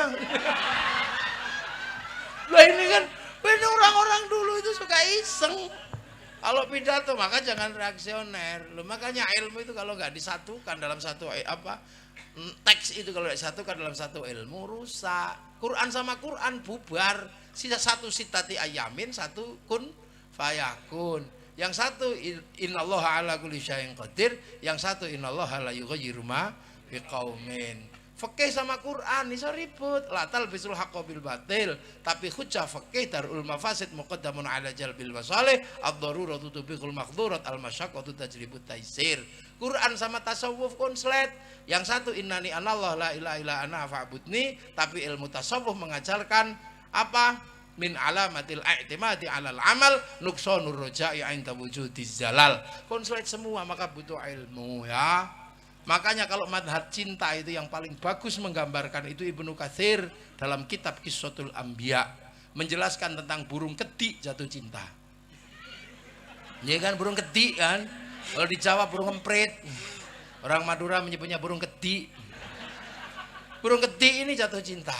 Lah ini kan, ini orang-orang dulu itu suka iseng. Kalau pidato maka jangan reaksioner. Loh, makanya ilmu itu kalau nggak disatukan dalam satu teks itu kalau disatukan dalam satu ilmu rusak. Quran sama Quran bubar. Satu sitati ayamin, satu kun fayakun. Yang satu innallaha ala kulli syai'in qadir, yang satu innallaha la yughayyiru ma biqaumin. Fikih sama Quran iso ribut, la talbisul haqqo bil batil, tapi hujjah fikih darul mafasid muqaddamun ala jalbil masalih, ad-daruratu tubiqul maqdurat al-masyaqqatu tajribut taisir. Quran sama tasawuf konslet. Yang satu innani anallah la ilaha illa ana fa'budni, tapi ilmu tasawuf mengajarkan apa? Min alamatil i'timadi alal amal nuqsanur roja'i 'inda wujudiz zalal. Konslet semua, maka butuh ilmu ya. Makanya kalau madhab cinta itu yang paling bagus menggambarkan itu Ibnu Katsir dalam kitab Qissatul Anbiya, menjelaskan tentang burung kedik jatuh cinta. Ya kan, burung kedik kan. Kalau di Jawa burung emprit. Orang Madura menyebutnya burung kedik. Burung kedik ini jatuh cinta.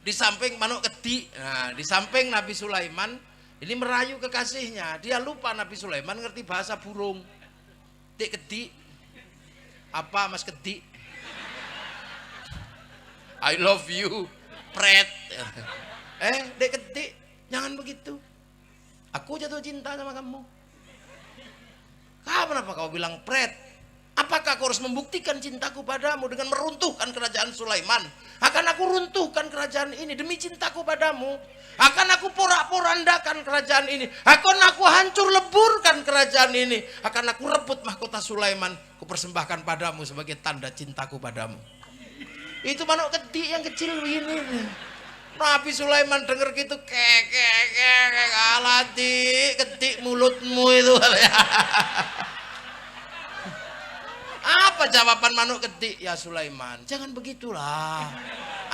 Di samping manuk kedik, nah di samping Nabi Sulaiman ini merayu kekasihnya. Dia lupa Nabi Sulaiman ngerti bahasa burung. Dek kedik, apa mas kedik? I love you, pret. Dek kedik, jangan begitu. Aku jatuh cinta sama kamu. Kenapa kau bilang pret? Apakah kau harus membuktikan cintaku padamu dengan meruntuhkan kerajaan Sulaiman? Akan aku runtuhkan kerajaan ini demi cintaku padamu. Akan aku porak-porandakan kerajaan ini. Akan aku hancur leburkan kerajaan ini. Akan aku rebut mahkota Sulaiman, ku persembahkan padamu sebagai tanda cintaku padamu. Itu manuk kedik yang kecil begini. Nabi Sulaiman dengar gitu alati ketik mulutmu itu. Apa jawaban manuk ketik? Ya Sulaiman, jangan begitulah.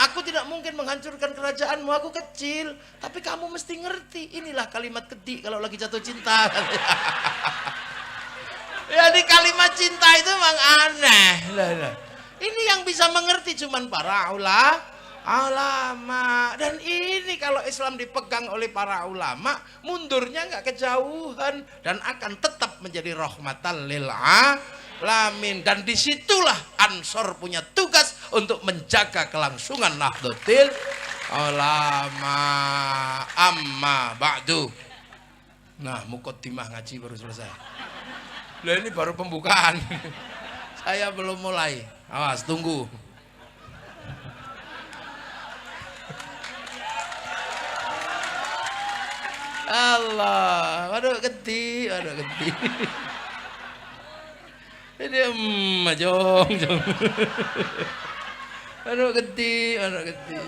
Aku tidak mungkin menghancurkan kerajaanmu, aku kecil. Tapi kamu mesti ngerti, inilah kalimat ketik kalau lagi jatuh cinta. Ya di kalimat cinta itu memang aneh. Ini yang bisa mengerti cuman para ulama. Dan ini kalau Islam dipegang oleh para ulama, mundurnya nggak kejauhan dan akan tetap menjadi rahmatan lil alamin. Dan disitulah Ansor punya tugas untuk menjaga kelangsungan Nahdlatul Ulama. Amma ba'du. Nah, muqaddimah ngaji baru selesai. Lah ini baru pembukaan. Saya belum mulai. Awas, tunggu. Allah, waduh gede. Ini jong. Waduh gede.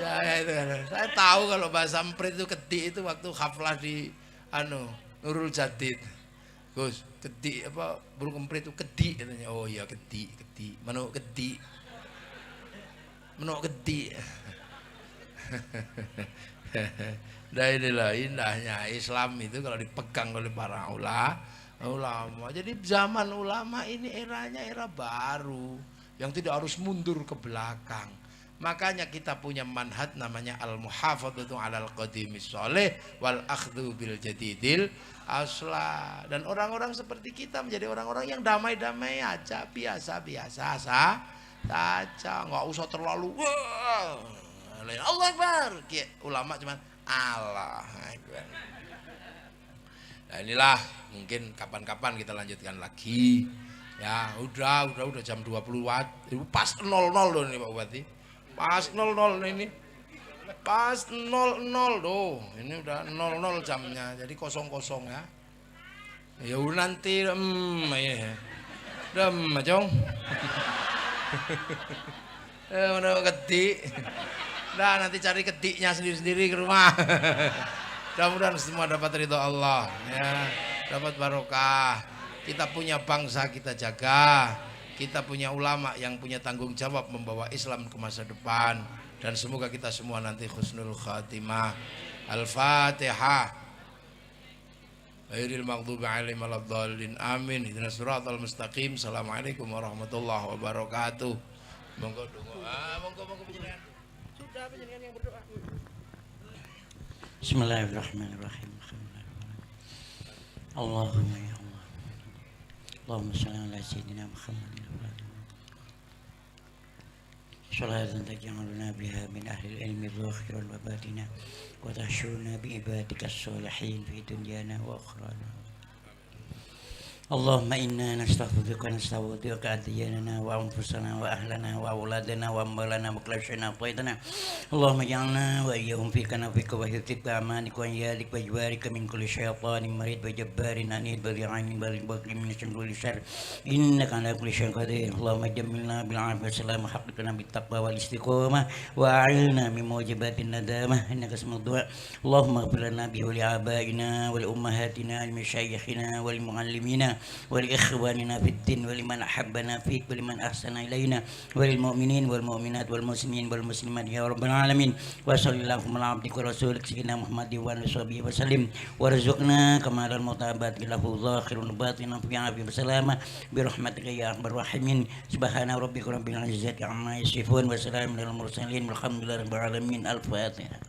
Ya, itu kan. Saya tahu kalau bahasa Emprit itu gede itu waktu haflah di Nurul Jadid. Gus, gede apa burung emprit itu gede katanya. Oh iya gede. Manuk gede. Nah inilah indahnya Islam itu kalau dipegang oleh para ulama. Jadi zaman ulama ini eranya era baru yang tidak harus mundur ke belakang. Makanya kita punya manhaj namanya al-muhafadzatu 'alal qadimis shalih wal akhdhu bil jadidil asla. Dan orang-orang seperti kita menjadi orang-orang yang damai-damai aja, biasa-biasa saja, nggak usah terlalu Allah Akbar. Ulama cuman Allah Akbar. Nah inilah mungkin kapan-kapan kita lanjutkan lagi. Ya udah jam 20 watt. Pas 00 loh ini Pak Bupati. Pas 00 ini. Pas 00 loh. Ini udah 00 jamnya. Jadi kosong ya. Ya nanti ya. Macong. Mana ketik. Nah nanti cari ketiknya sendiri-sendiri ke rumah. Mudah-mudahan semua dapat ridho Allah ya, dapat barokah. Kita punya bangsa kita jaga, kita punya ulama yang punya tanggung jawab membawa Islam ke masa depan, dan semoga kita semua nanti husnul khatimah. Al-Fatihah. Ghairil maghdubi 'alaihim waladdallin. Amin. Ihdinas siratal mustaqim. Assalamualaikum warahmatullahi wabarakatuh. Monggo penjenengan. Sudah penjenengan yang berdoa. Bismillahirrahmanirrahim. Allahumma ya Allah. Allahumma shalli ala sayyidina Muhammadin wa ala salatan taj'aluna biha min ahli al-ilmi zahiran wa batina wa tahshuruna bi ibadika as-salihin fi dunyana wa akhrana. Allahumma inna nastaghfiruka wa nasta'udzuka adiyanana wa anfusana wa ahlana wa auladana wa ambalana wa klashana qaidana. Allahumma ja'alna wa iyyahum fika nafika wa hifdika amanika wa yalik wa jiwarika min kulli syaitanin marid wa jabbarin anid wa li'anin wa libaqi min kulli syarr innaka ala kulli syai'in qadir. Allahumma jammilna bil afiyati salam haqqina bit taqwa wal istiqamah wa a'ilna min mujibatin nadamah innaka samad du'a. Allahumma ighfir lana bi wa li abaina wa li ummahatina wa li masyayikhina wa li muallimina ولإخواننا في الدين ولمن أحبنا فيك ولمن أحسن إلينا وللمؤمنين والمؤمنات والمسلمين والمسلمات يا رب العالمين. وصلى اللهم على عبدك ورسولك سيدنا محمد وعلى آله وسلم وارزقنا كمال المتابعة له ظاهر باطن في عافية وسلامة برحمتك يا أرحم الراحمين. سبحان ربك رب العزة عما يصفون وسلام على المرسلين والحمد لله رب العالمين. الفاتحة.